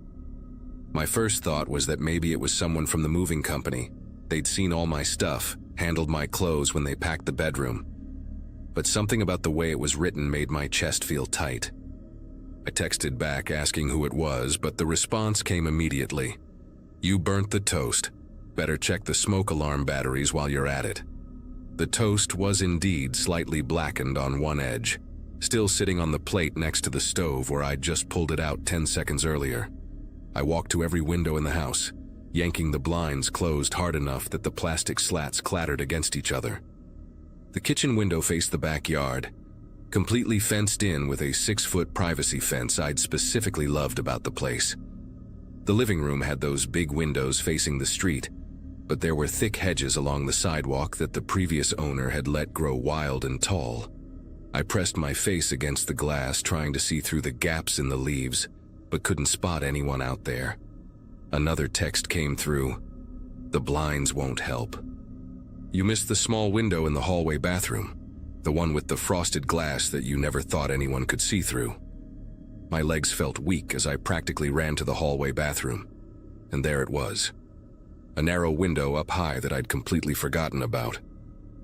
Speaker 1: My first thought was that maybe it was someone from the moving company. They'd seen all my stuff, handled my clothes when they packed the bedroom. But something about the way it was written made my chest feel tight. I texted back asking who it was, but the response came immediately. "You burnt the toast. Better check the smoke alarm batteries while you're at it." The toast was indeed slightly blackened on one edge, still sitting on the plate next to the stove where I'd just pulled it out 10 seconds earlier. I walked to every window in the house, yanking the blinds closed hard enough that the plastic slats clattered against each other. The kitchen window faced the backyard, completely fenced in with a 6-foot privacy fence I'd specifically loved about the place. The living room had those big windows facing the street, but there were thick hedges along the sidewalk that the previous owner had let grow wild and tall. I pressed my face against the glass trying to see through the gaps in the leaves, but couldn't spot anyone out there. Another text came through. "The blinds won't help. You missed the small window in the hallway bathroom, the one with the frosted glass that you never thought anyone could see through." My legs felt weak as I practically ran to the hallway bathroom, and there it was. A narrow window up high that I'd completely forgotten about.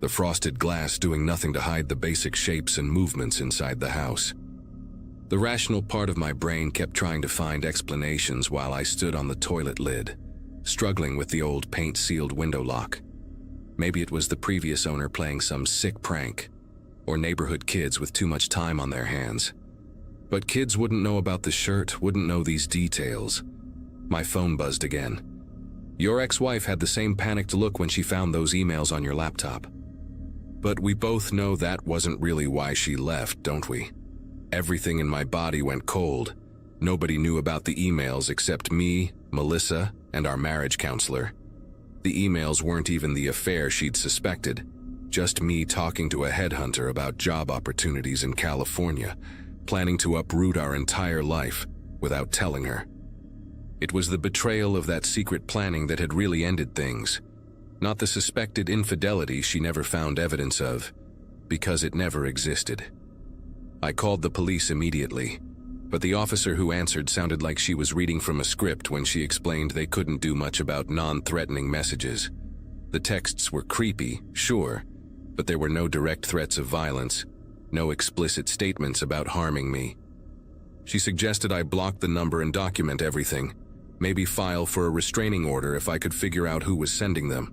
Speaker 1: The frosted glass doing nothing to hide the basic shapes and movements inside the house. The rational part of my brain kept trying to find explanations while I stood on the toilet lid, struggling with the old paint-sealed window lock. Maybe it was the previous owner playing some sick prank, or neighborhood kids with too much time on their hands. But kids wouldn't know about the shirt, wouldn't know these details. My phone buzzed again. "Your ex-wife had the same panicked look when she found those emails on your laptop." But we both know that wasn't really why she left, don't we? Everything in my body went cold. Nobody knew about the emails except me, Melissa, and our marriage counselor. The emails weren't even the affair she'd suspected, just me talking to a headhunter about job opportunities in California, planning to uproot our entire life without telling her. It was the betrayal of that secret planning that had really ended things, not the suspected infidelity she never found evidence of, because it never existed. I called the police immediately, but the officer who answered sounded like she was reading from a script when she explained they couldn't do much about non-threatening messages. The texts were creepy, sure, but there were no direct threats of violence, no explicit statements about harming me. She suggested I block the number and document everything, maybe file for a restraining order if I could figure out who was sending them.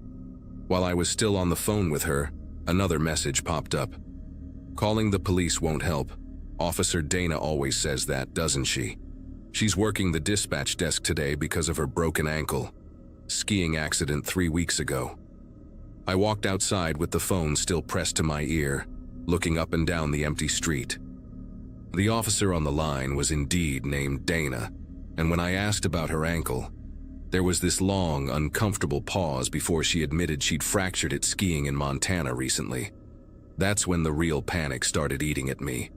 Speaker 1: While I was still on the phone with her, another message popped up. "Calling the police won't help. Officer Dana always says that, doesn't she? She's working the dispatch desk today because of her broken ankle. Skiing accident 3 weeks ago." I walked outside with the phone still pressed to my ear, looking up and down the empty street. The officer on the line was indeed named Dana, and when I asked about her ankle, there was this long, uncomfortable pause before she admitted she'd fractured it skiing in Montana recently. That's when the real panic started eating at me.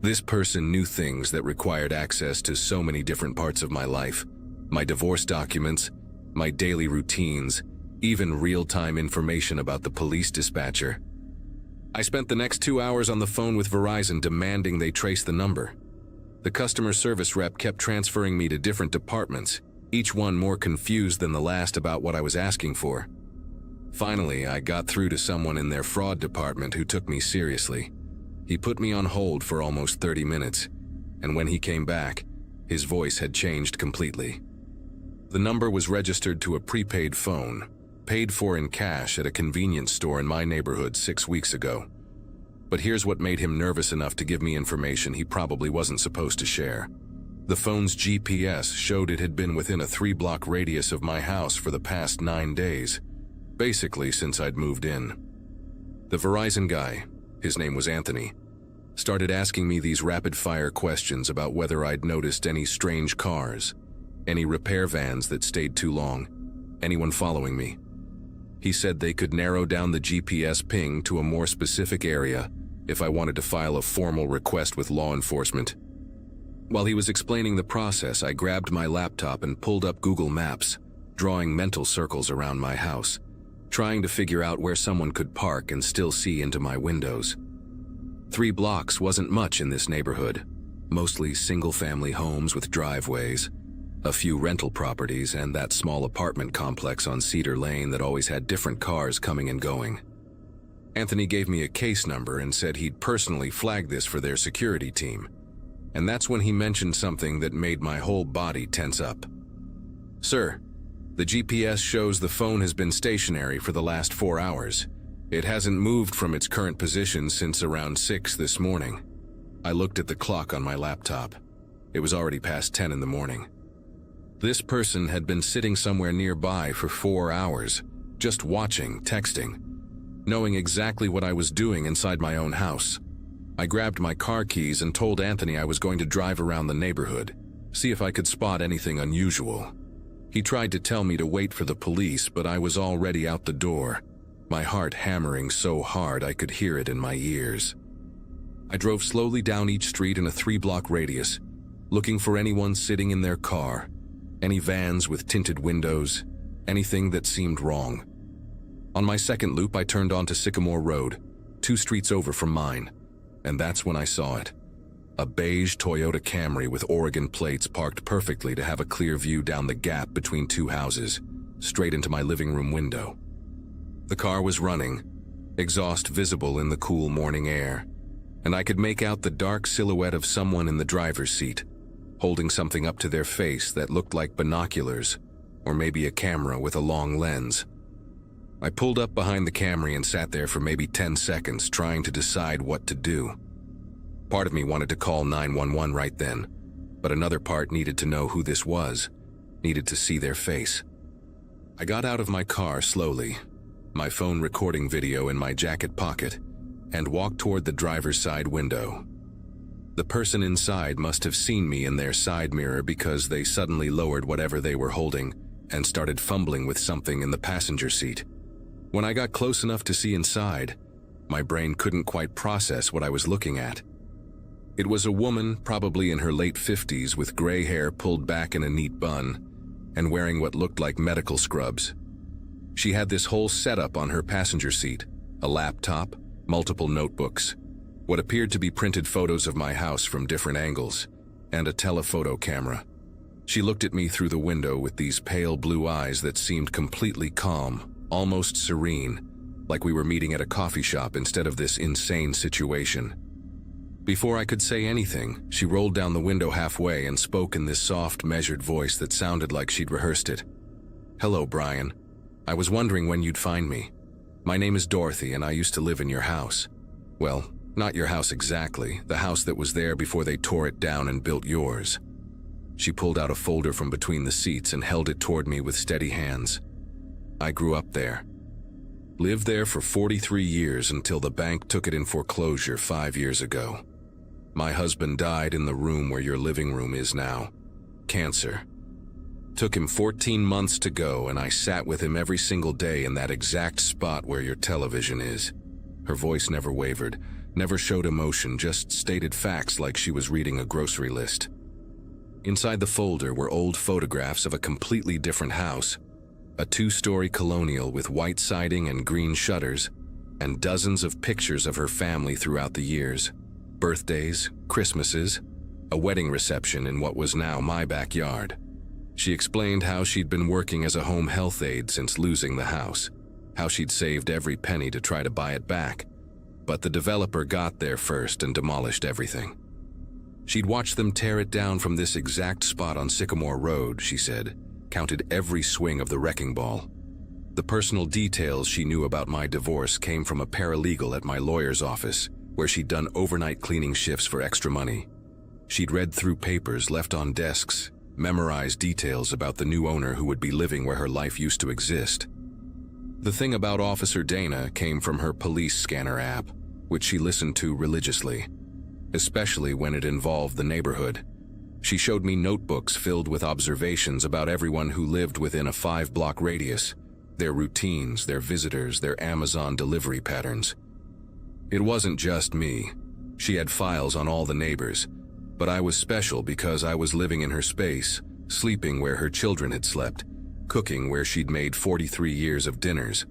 Speaker 1: This person knew things that required access to so many different parts of my life: my divorce documents, my daily routines, even real-time information about the police dispatcher. I spent the next 2 hours on the phone with Verizon demanding they trace the number. The customer service rep kept transferring me to different departments, each one more confused than the last about what I was asking for. Finally, I got through to someone in their fraud department who took me seriously. He put me on hold for almost 30 minutes, and when he came back, his voice had changed completely. The number was registered to a prepaid phone, paid for in cash at a convenience store in my neighborhood 6 weeks ago. But here's what made him nervous enough to give me information he probably wasn't supposed to share. The phone's GPS showed it had been within a 3-block radius of my house for the past 9 days, basically since I'd moved in. The Verizon guy, his name was Anthony, started asking me these rapid-fire questions about whether I'd noticed any strange cars, any repair vans that stayed too long, anyone following me. He said they could narrow down the GPS ping to a more specific area if I wanted to file a formal request with law enforcement. While he was explaining the process, I grabbed my laptop and pulled up Google Maps, drawing mental circles around my house, trying to figure out where someone could park and still see into my windows. 3 blocks wasn't much in this neighborhood, mostly single-family homes with driveways, a few rental properties, and that small apartment complex on Cedar Lane that always had different cars coming and going. Anthony gave me a case number and said he'd personally flag this for their security team, and that's when he mentioned something that made my whole body tense up. "Sir, the GPS shows the phone has been stationary for the last 4 hours. It hasn't moved from its current position since around 6 this morning." I looked at the clock on my laptop. It was already past 10 in the morning. This person had been sitting somewhere nearby for 4 hours, just watching, texting, knowing exactly what I was doing inside my own house. I grabbed my car keys and told Anthony I was going to drive around the neighborhood, see if I could spot anything unusual. He tried to tell me to wait for the police, but I was already out the door, my heart hammering so hard I could hear it in my ears. I drove slowly down each street in a 3-block radius, looking for anyone sitting in their car, any vans with tinted windows, anything that seemed wrong. On my second loop, I turned onto Sycamore Road, 2 streets over from mine, and that's when I saw it. A beige Toyota Camry with Oregon plates parked perfectly to have a clear view down the gap between 2 houses, straight into my living room window. The car was running, exhaust visible in the cool morning air, and I could make out the dark silhouette of someone in the driver's seat, holding something up to their face that looked like binoculars, or maybe a camera with a long lens. I pulled up behind the Camry and sat there for maybe 10 seconds trying to decide what to do. Part of me wanted to call 911 right then, but another part needed to know who this was, needed to see their face. I got out of my car slowly, my phone recording video in my jacket pocket, and walked toward the driver's side window. The person inside must have seen me in their side mirror because they suddenly lowered whatever they were holding and started fumbling with something in the passenger seat. When I got close enough to see inside, my brain couldn't quite process what I was looking at. It was a woman, probably in her late 50s, with gray hair pulled back in a neat bun and wearing what looked like medical scrubs. She had this whole setup on her passenger seat: a laptop, multiple notebooks, what appeared to be printed photos of my house from different angles, and a telephoto camera. She looked at me through the window with these pale blue eyes that seemed completely calm, almost serene, like we were meeting at a coffee shop instead of this insane situation. Before I could say anything, she rolled down the window halfway and spoke in this soft, measured voice that sounded like she'd rehearsed it. "Hello, Brian. I was wondering when you'd find me. My name is Dorothy, and I used to live in your house. Well, not your house exactly, the house that was there before they tore it down and built yours." She pulled out a folder from between the seats and held it toward me with steady hands. "I grew up there. Lived there for 43 years until the bank took it in foreclosure 5 years ago. My husband died in the room where your living room is now. Cancer. Took him 14 months to go, and I sat with him every single day in that exact spot where your television is." Her voice never wavered, never showed emotion, just stated facts like she was reading a grocery list. Inside the folder were old photographs of a completely different house, a 2-story colonial with white siding and green shutters, and dozens of pictures of her family throughout the years. Birthdays, Christmases, a wedding reception in what was now my backyard. She explained how she'd been working as a home health aide since losing the house, how she'd saved every penny to try to buy it back, but the developer got there first and demolished everything. She'd watched them tear it down from this exact spot on Sycamore Road, she said, counted every swing of the wrecking ball. The personal details she knew about my divorce came from a paralegal at my lawyer's office, where she'd done overnight cleaning shifts for extra money. She'd read through papers left on desks, memorized details about the new owner who would be living where her life used to exist. The thing about Officer Dana came from her police scanner app, which she listened to religiously, especially when it involved the neighborhood. She showed me notebooks filled with observations about everyone who lived within a 5-block radius, their routines, their visitors, their Amazon delivery patterns. It wasn't just me. She had files on all the neighbors, but I was special because I was living in her space, sleeping where her children had slept, cooking where she'd made 43 years of dinners.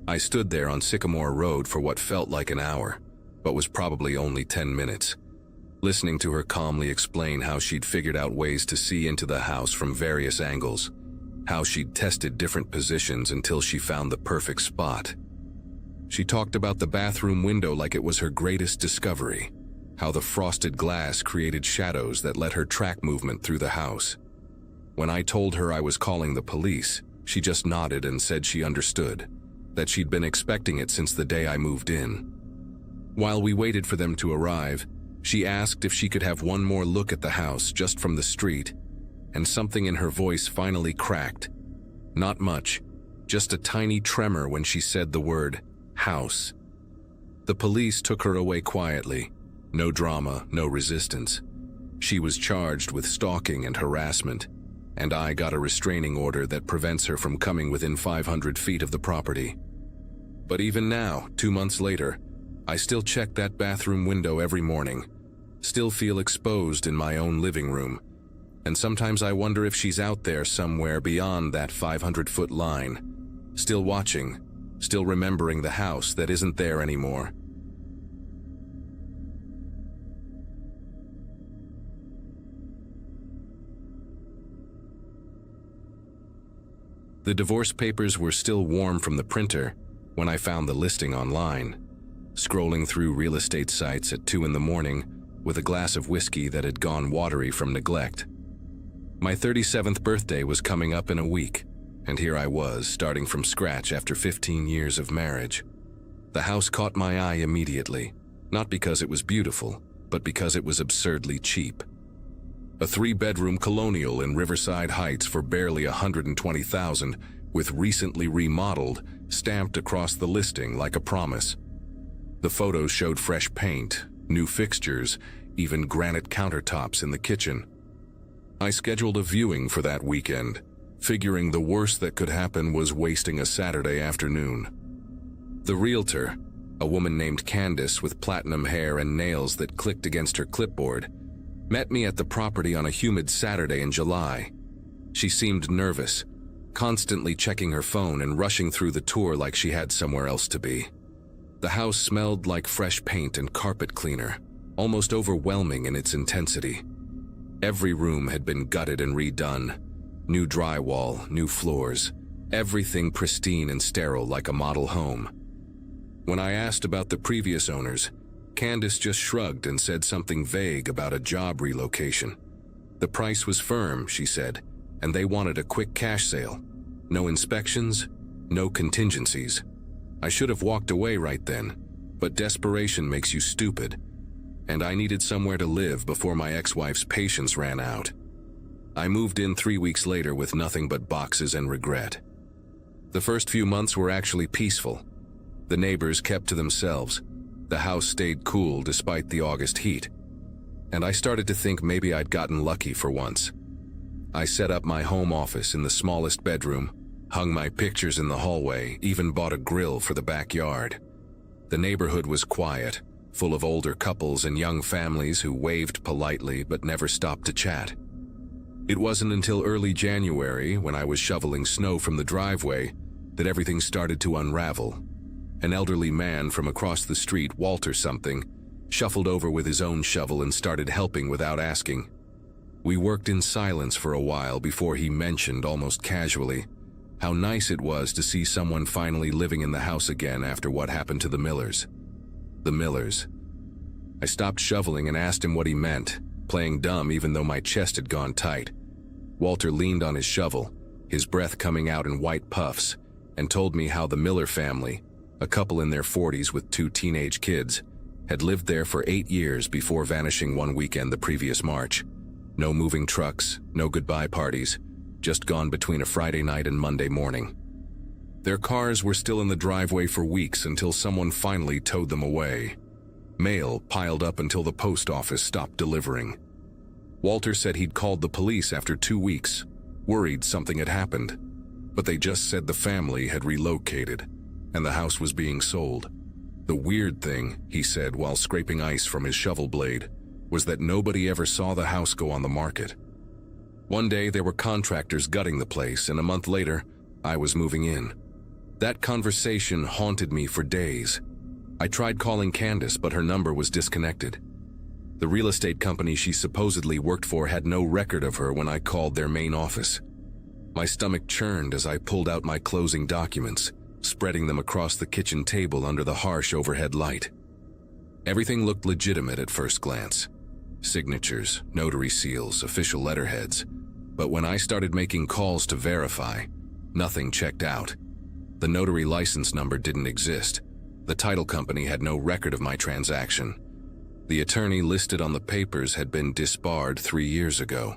Speaker 1: I stood there on Sycamore Road for what felt like an hour, but was probably only 10 minutes, listening to her calmly explain how she'd figured out ways to see into the house from various angles, how she'd tested different positions until she found the perfect spot. She talked about the bathroom window like it was her greatest discovery, how the frosted glass created shadows that let her track movement through the house. When I told her I was calling the police, she just nodded and said she understood, that she'd been expecting it since the day I moved in. While we waited for them to arrive, she asked if she could have one more look at the house just from the street, and something in her voice finally cracked. Not much, just a tiny tremor when she said the word house. The police took her away quietly. No drama, no resistance. She was charged with stalking and harassment, and I got a restraining order that prevents her from coming within 500 feet of the property. But even now, 2 months later, I still check that bathroom window every morning, still feel exposed in my own living room, and sometimes I wonder if she's out there somewhere beyond that 500-foot line, still watching, still remembering the house that isn't there anymore. The divorce papers were still warm from the printer when I found the listing online, scrolling through real estate sites at 2 in the morning with a glass of whiskey that had gone watery from neglect. My 37th birthday was coming up in a week, and here I was, starting from scratch after 15 years of marriage. The house caught my eye immediately, not because it was beautiful, but because it was absurdly cheap. A 3-bedroom colonial in Riverside Heights for barely $120,000, with recently remodeled, stamped across the listing like a promise. The photos showed fresh paint, new fixtures, even granite countertops in the kitchen. I scheduled a viewing for that weekend, figuring the worst that could happen was wasting a Saturday afternoon. The realtor, a woman named Candace with platinum hair and nails that clicked against her clipboard, met me at the property on a humid Saturday in July. She seemed nervous, constantly checking her phone and rushing through the tour like she had somewhere else to be. The house smelled like fresh paint and carpet cleaner, almost overwhelming in its intensity. Every room had been gutted and redone. New drywall, new floors, everything pristine and sterile like a model home. When I asked about the previous owners, Candace just shrugged and said something vague about a job relocation. The price was firm, she said, and they wanted a quick cash sale. No inspections, no contingencies. I should have walked away right then, but desperation makes you stupid, and I needed somewhere to live before my ex-wife's patience ran out. I moved in 3 weeks later with nothing but boxes and regret. The first few months were actually peaceful. The neighbors kept to themselves. The house stayed cool despite the August heat, and I started to think maybe I'd gotten lucky for once. I set up my home office in the smallest bedroom, hung my pictures in the hallway, even bought a grill for the backyard. The neighborhood was quiet, full of older couples and young families who waved politely but never stopped to chat. It wasn't until early January, when I was shoveling snow from the driveway, that everything started to unravel. An elderly man from across the street, Walter something, shuffled over with his own shovel and started helping without asking. We worked in silence for a while before he mentioned, almost casually, how nice it was to see someone finally living in the house again after what happened to the Millers. The Millers. I stopped shoveling and asked him what he meant, playing dumb even though my chest had gone tight. Walter leaned on his shovel, his breath coming out in white puffs, and told me how the Miller family, a couple in their 40s with 2 teenage kids, had lived there for 8 years before vanishing one weekend the previous March. No moving trucks, no goodbye parties, just gone between a Friday night and Monday morning. Their cars were still in the driveway for weeks until someone finally towed them away. Mail piled up until the post office stopped delivering. Walter said he'd called the police after 2 weeks, worried something had happened, but they just said the family had relocated and the house was being sold. The weird thing, he said while scraping ice from his shovel blade, was that nobody ever saw the house go on the market. One day there were contractors gutting the place, and a month later, I was moving in. That conversation haunted me for days. I tried calling Candace, but her number was disconnected. The real estate company she supposedly worked for had no record of her when I called their main office. My stomach churned as I pulled out my closing documents, spreading them across the kitchen table under the harsh overhead light. Everything looked legitimate at first glance. Signatures, notary seals, official letterheads. But when I started making calls to verify, nothing checked out. The notary license number didn't exist. The title company had no record of my transaction. The attorney listed on the papers had been disbarred 3 years ago.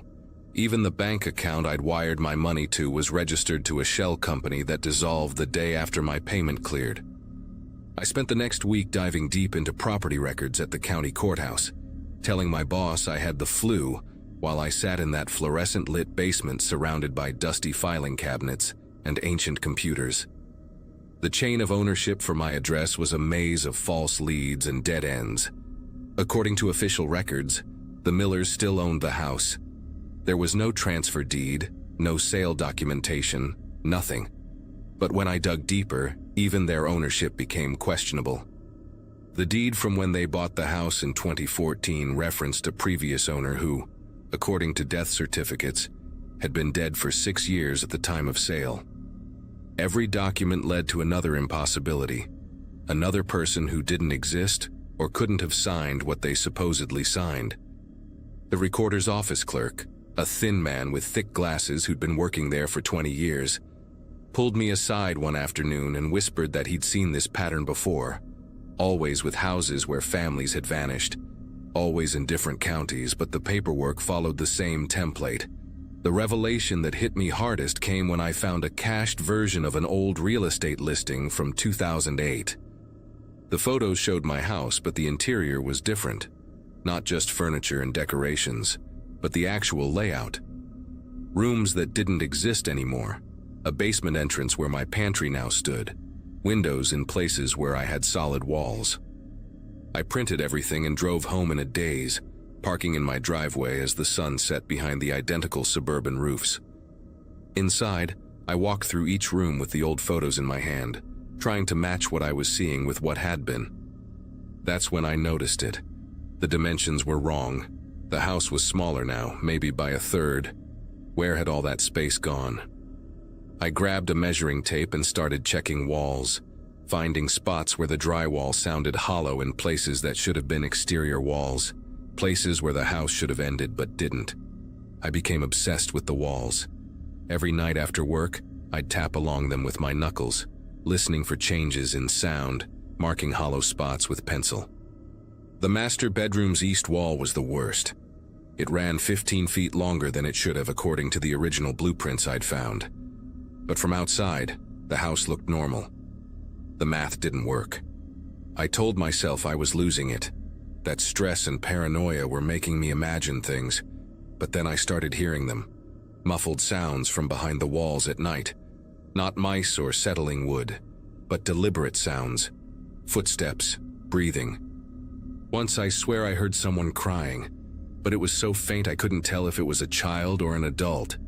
Speaker 1: Even the bank account I'd wired my money to was registered to a shell company that dissolved the day after my payment cleared. I spent the next week diving deep into property records at the county courthouse, telling my boss I had the flu while I sat in that fluorescent-lit basement surrounded by dusty filing cabinets and ancient computers. The chain of ownership for my address was a maze of false leads and dead ends. According to official records, the Millers still owned the house. There was no transfer deed, no sale documentation, nothing. But when I dug deeper, even their ownership became questionable. The deed from when they bought the house in 2014 referenced a previous owner who, according to death certificates, had been dead for 6 years at the time of sale. Every document led to another impossibility, another person who didn't exist or couldn't have signed what they supposedly signed. The recorder's office clerk, a thin man with thick glasses who'd been working there for 20 years, pulled me aside one afternoon and whispered that he'd seen this pattern before, always with houses where families had vanished, always in different counties, but the paperwork followed the same template. The revelation that hit me hardest came when I found a cached version of an old real estate listing from 2008. The photos showed my house, but the interior was different. Not just furniture and decorations, but the actual layout. Rooms that didn't exist anymore. A basement entrance where my pantry now stood. Windows in places where I had solid walls. I printed everything and drove home in a daze, parking in my driveway as the sun set behind the identical suburban roofs. Inside, I walked through each room with the old photos in my hand, trying to match what I was seeing with what had been. That's when I noticed it. The dimensions were wrong. The house was smaller now, maybe by a third. Where had all that space gone? I grabbed a measuring tape and started checking walls, finding spots where the drywall sounded hollow in places that should have been exterior walls, places where the house should have ended but didn't. I became obsessed with the walls. Every night after work, I'd tap along them with my knuckles, listening for changes in sound, marking hollow spots with pencil. The master bedroom's east wall was the worst. It ran 15 feet longer than it should have according to the original blueprints I'd found. But from outside, the house looked normal. The math didn't work. I told myself I was losing it. That stress and paranoia were making me imagine things, but then I started hearing them. Muffled sounds from behind the walls at night. Not mice or settling wood, but deliberate sounds. Footsteps, breathing. Once I swear I heard someone crying, but it was so faint I couldn't tell if it was a child or an adult.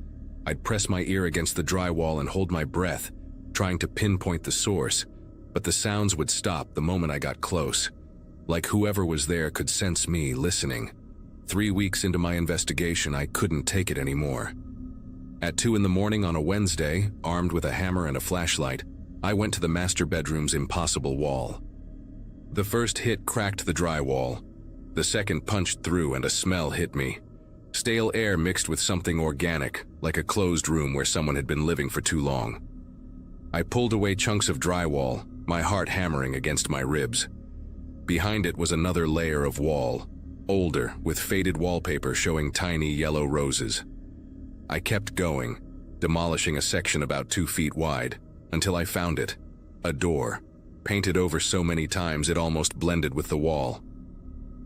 Speaker 1: I'd press my ear against the drywall and hold my breath, trying to pinpoint the source, but the sounds would stop the moment I got close. Like whoever was there could sense me listening. 3 weeks into my investigation, I couldn't take it anymore. At 2 a.m. on a Wednesday, armed with a hammer and a flashlight, I went to the master bedroom's impossible wall. The first hit cracked the drywall. The second punched through and a smell hit me. Stale air mixed with something organic, like a closed room where someone had been living for too long. I pulled away chunks of drywall, my heart hammering against my ribs. Behind it was another layer of wall, older, with faded wallpaper showing tiny yellow roses. I kept going, demolishing a section about 2 feet wide, until I found it. A door, painted over so many times it almost blended with the wall.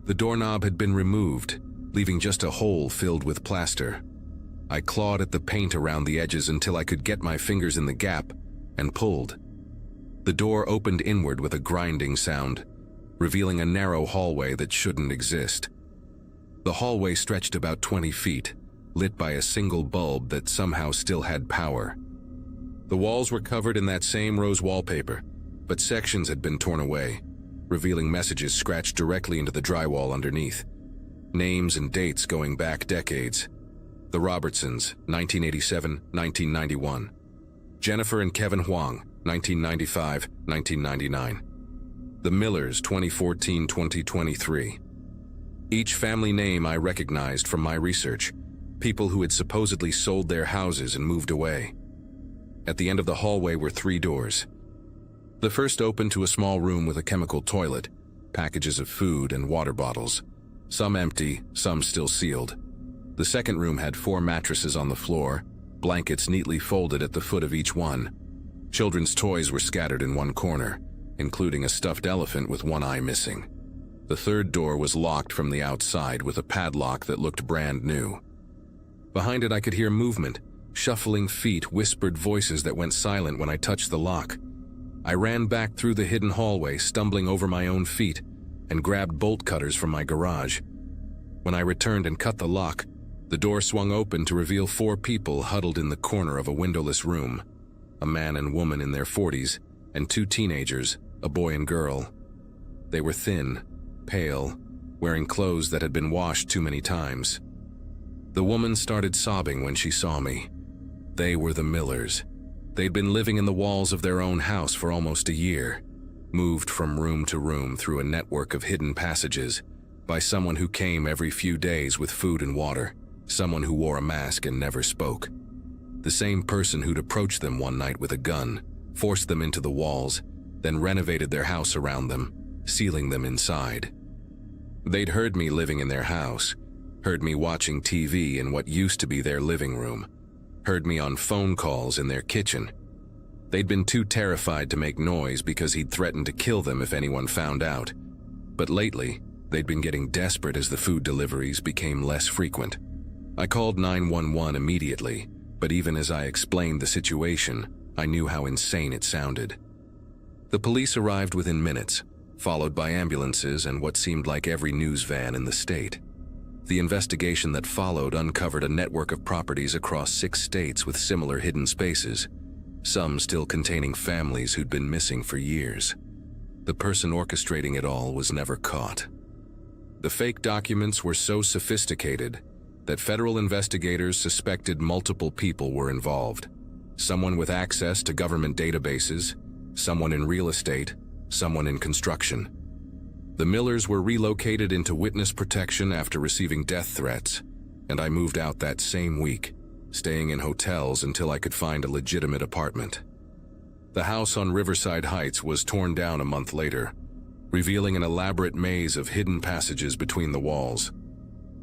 Speaker 1: The doorknob had been removed, leaving just a hole filled with plaster. I clawed at the paint around the edges until I could get my fingers in the gap, and pulled. The door opened inward with a grinding sound, revealing a narrow hallway that shouldn't exist. The hallway stretched about 20 feet, lit by a single bulb that somehow still had power. The walls were covered in that same rose wallpaper, but sections had been torn away, revealing messages scratched directly into the drywall underneath. Names and dates going back decades. The Robertsons, 1987-1991. Jennifer and Kevin Huang, 1995-1999. The Millers, 2014-2023. Each family name I recognized from my research, people who had supposedly sold their houses and moved away. At the end of the hallway were 3 doors. The first opened to a small room with a chemical toilet, packages of food and water bottles, some empty, some still sealed. The second room had 4 mattresses on the floor, blankets neatly folded at the foot of each one. Children's toys were scattered in one corner, including a stuffed elephant with one eye missing. The third door was locked from the outside with a padlock that looked brand new. Behind it I could hear movement, shuffling feet, whispered voices that went silent when I touched the lock. I ran back through the hidden hallway, stumbling over my own feet, and grabbed bolt cutters from my garage. When I returned and cut the lock, the door swung open to reveal 4 people huddled in the corner of a windowless room. A man and woman in their 40s, and 2 teenagers, a boy and girl. They were thin, pale, wearing clothes that had been washed too many times. The woman started sobbing when she saw me. They were the Millers. They'd been living in the walls of their own house for almost a year, moved from room to room through a network of hidden passages, by someone who came every few days with food and water, someone who wore a mask and never spoke. The same person who'd approached them one night with a gun, forced them into the walls, then renovated their house around them, sealing them inside. They'd heard me living in their house, heard me watching TV in what used to be their living room, heard me on phone calls in their kitchen. They'd been too terrified to make noise because he'd threatened to kill them if anyone found out. But lately, they'd been getting desperate as the food deliveries became less frequent. I called 911 immediately, but even as I explained the situation, I knew how insane it sounded. The police arrived within minutes, followed by ambulances and what seemed like every news van in the state. The investigation that followed uncovered a network of properties across 6 states with similar hidden spaces, some still containing families who'd been missing for years. The person orchestrating it all was never caught. The fake documents were so sophisticated that federal investigators suspected multiple people were involved. Someone with access to government databases, someone in real estate, someone in construction. The Millers were relocated into witness protection after receiving death threats, and I moved out that same week, staying in hotels until I could find a legitimate apartment. The house on Riverside Heights was torn down a month later, revealing an elaborate maze of hidden passages between the walls.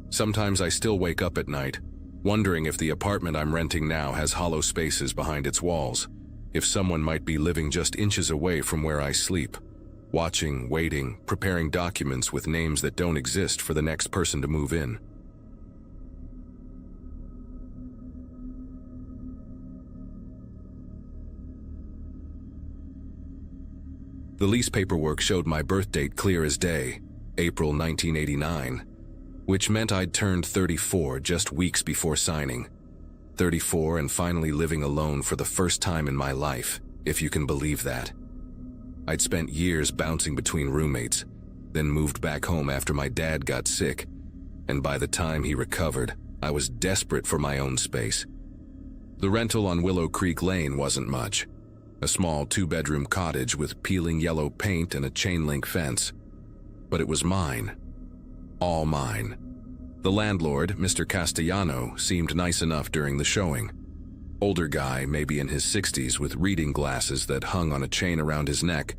Speaker 1: Sometimes I still wake up at night, wondering if the apartment I'm renting now has hollow spaces behind its walls, if someone might be living just inches away from where I sleep, watching, waiting, preparing documents with names that don't exist for the next person to move in. The lease paperwork showed my birth date clear as day, April 1989, which meant I'd turned 34 just weeks before signing. 34 and finally living alone for the first time in my life, if you can believe that. I'd spent years bouncing between roommates, then moved back home after my dad got sick, and by the time he recovered, I was desperate for my own space. The rental on Willow Creek Lane wasn't much. A small 2-bedroom cottage with peeling yellow paint and a chain-link fence. But it was mine. All mine. The landlord, Mr. Castellano, seemed nice enough during the showing. Older guy, maybe in his 60s, with reading glasses that hung on a chain around his neck,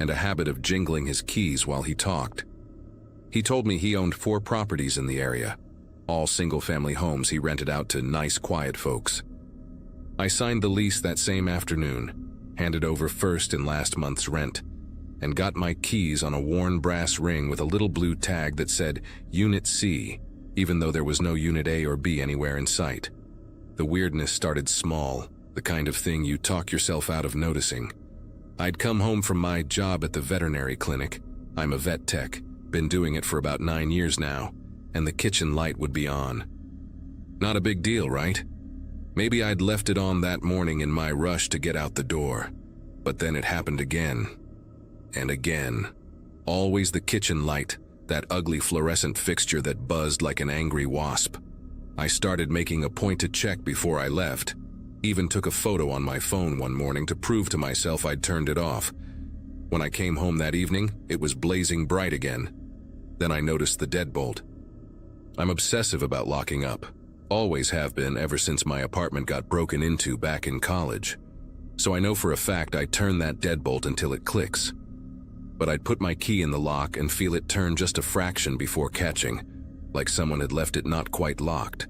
Speaker 1: and a habit of jingling his keys while he talked. He told me he owned 4 properties in the area, all single-family homes he rented out to nice, quiet folks. I signed the lease that same afternoon, handed over first and last month's rent, and got my keys on a worn brass ring with a little blue tag that said Unit C, even though there was no Unit A or B anywhere in sight. The weirdness started small, the kind of thing you talk yourself out of noticing. I'd come home from my job at the veterinary clinic. I'm a vet tech, been doing it for about 9 years now, and the kitchen light would be on. Not a big deal, right? Maybe I'd left it on that morning in my rush to get out the door, but then it happened again, and again. Always the kitchen light, that ugly fluorescent fixture that buzzed like an angry wasp. I started making a point to check before I left, even took a photo on my phone one morning to prove to myself I'd turned it off. When I came home that evening, it was blazing bright again. Then I noticed the deadbolt. I'm obsessive about locking up. Always have been ever since my apartment got broken into back in college. So I know for a fact I turn that deadbolt until it clicks. But I'd put my key in the lock and feel it turn just a fraction before catching, like someone had left it not quite locked.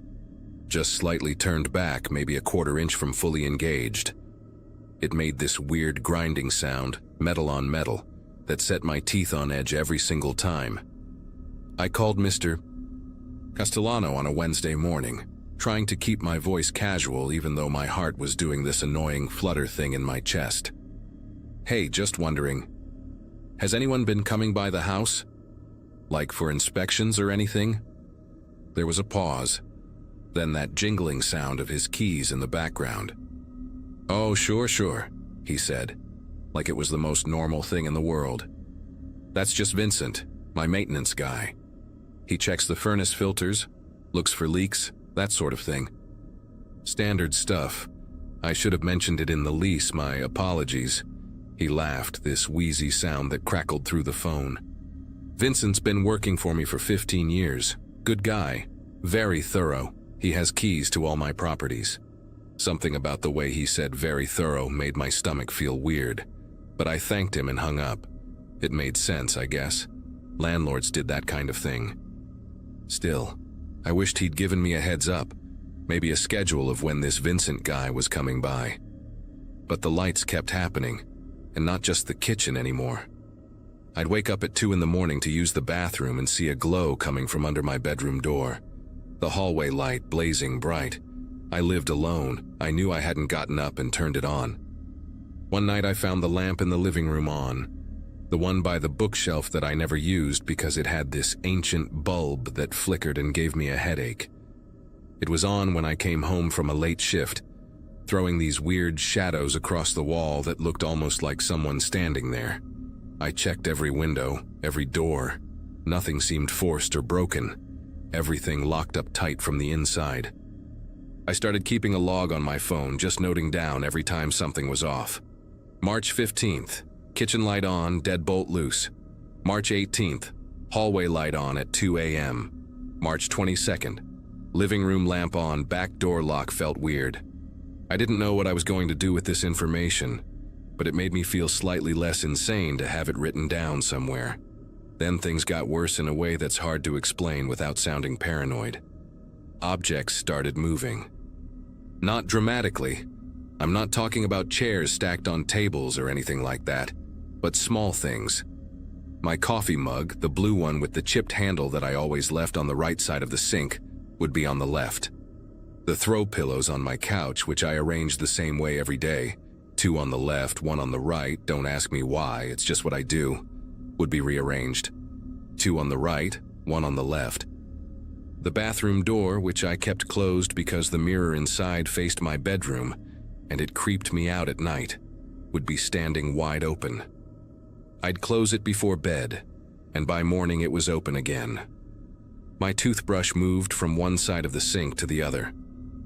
Speaker 1: Just slightly turned back, maybe a 1/4 inch from fully engaged. It made this weird grinding sound, metal on metal, that set my teeth on edge every single time. I called Mr. Castellano on a Wednesday morning, trying to keep my voice casual even though my heart was doing this annoying flutter thing in my chest. Hey, just wondering, has anyone been coming by the house? Like for inspections or anything? There was a pause, then that jingling sound of his keys in the background. Oh, sure, he said, like it was the most normal thing in the world. That's just Vincent, my maintenance guy. He checks the furnace filters, looks for leaks, that sort of thing. Standard stuff. I should have mentioned it in the lease, my apologies. He laughed, this wheezy sound that crackled through the phone. Vincent's been working for me for 15 years. Good guy. Very thorough. He has keys to all my properties. Something about the way he said very thorough made my stomach feel weird, but I thanked him and hung up. It made sense, I guess. Landlords did that kind of thing. Still, I wished he'd given me a heads up, maybe a schedule of when this Vincent guy was coming by. But the lights kept happening, and not just the kitchen anymore. I'd wake up at 2 in the morning to use the bathroom and see a glow coming from under my bedroom door. The hallway light blazing bright. I lived alone. I knew I hadn't gotten up and turned it on. One night I found the lamp in the living room on, the one by the bookshelf that I never used because it had this ancient bulb that flickered and gave me a headache. It was on when I came home from a late shift, throwing these weird shadows across the wall that looked almost like someone standing there. I checked every window, every door. Nothing seemed forced or broken. Everything locked up tight from the inside. I started keeping a log on my phone, just noting down every time something was off. March 15th, kitchen light on, deadbolt loose. March 18th, hallway light on at 2 a.m. March 22nd, living room lamp on, back door lock felt weird. I didn't know what I was going to do with this information, but it made me feel slightly less insane to have it written down somewhere. Then things got worse in a way that's hard to explain without sounding paranoid. Objects started moving. Not dramatically. I'm not talking about chairs stacked on tables or anything like that, but small things, My coffee mug, the blue one with the chipped handle that I always left on the right side of the sink, would be on the left. The throw pillows on my couch, which I arranged the same way every day, 2 on the left, 1 on the right, don't ask me why, it's just what I do, would be rearranged. 2 on the right, 1 on the left. The bathroom door, which I kept closed because the mirror inside faced my bedroom, and it creeped me out at night, would be standing wide open. I'd close it before bed, and by morning it was open again. My toothbrush moved from one side of the sink to the other.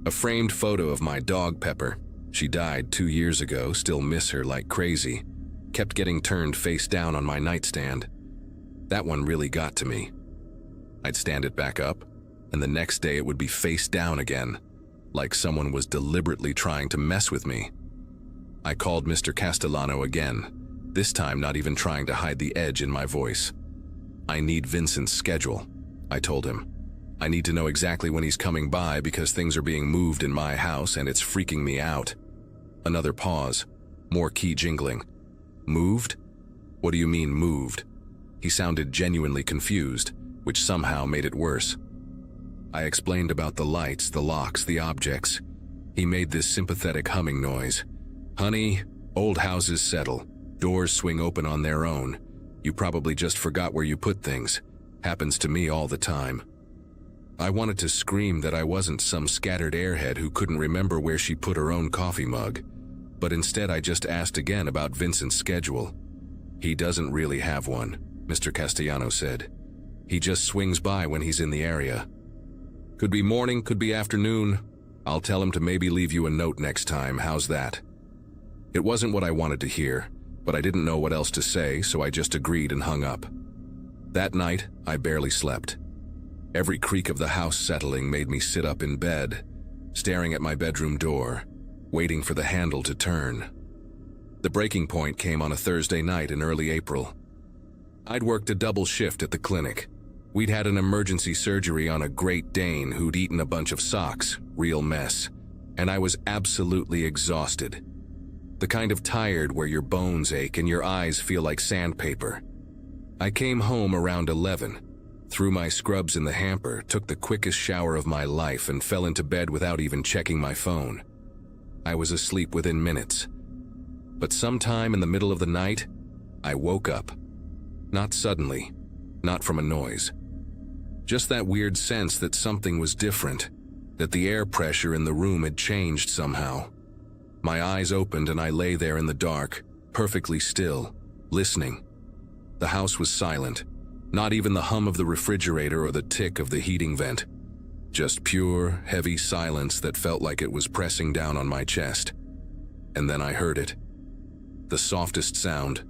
Speaker 1: A framed photo of my dog Pepper, she died 2 years ago, still miss her like crazy, kept getting turned face down on my nightstand. That one really got to me. I'd stand it back up, and the next day it would be face down again, like someone was deliberately trying to mess with me. I called Mr. Castellano again, this time not even trying to hide the edge in my voice. I need Vincent's schedule, I told him. I need to know exactly when he's coming by because things are being moved in my house and it's freaking me out. Another pause, more key jingling. Moved? What do you mean moved? He sounded genuinely confused, which somehow made it worse. I explained about the lights, the locks, the objects. He made this sympathetic humming noise. Honey, old houses settle. Doors swing open on their own. You probably just forgot where you put things. Happens to me all the time. I wanted to scream that I wasn't some scattered airhead who couldn't remember where she put her own coffee mug, but instead I just asked again about Vincent's schedule. He doesn't really have one, Mr. Castellano said. He just swings by when he's in the area. Could be morning, could be afternoon. I'll tell him to maybe leave you a note next time, how's that? It wasn't what I wanted to hear, but I didn't know what else to say, so I just agreed and hung up. That night, I barely slept. Every creak of the house settling made me sit up in bed, staring at my bedroom door, waiting for the handle to turn. The breaking point came on a Thursday night in early April. I'd worked a double shift at the clinic. We'd had an emergency surgery on a Great Dane who'd eaten a bunch of socks, real mess, and I was absolutely exhausted. The kind of tired where your bones ache and your eyes feel like sandpaper. I came home around 11, threw my scrubs in the hamper, took the quickest shower of my life, and fell into bed without even checking my phone. I was asleep within minutes. But sometime in the middle of the night, I woke up. Not suddenly, not from a noise. Just that weird sense that something was different, that the air pressure in the room had changed somehow. My eyes opened and I lay there in the dark, perfectly still, listening. The house was silent, not even the hum of the refrigerator or the tick of the heating vent. Just pure, heavy silence that felt like it was pressing down on my chest. And then I heard it. The softest sound,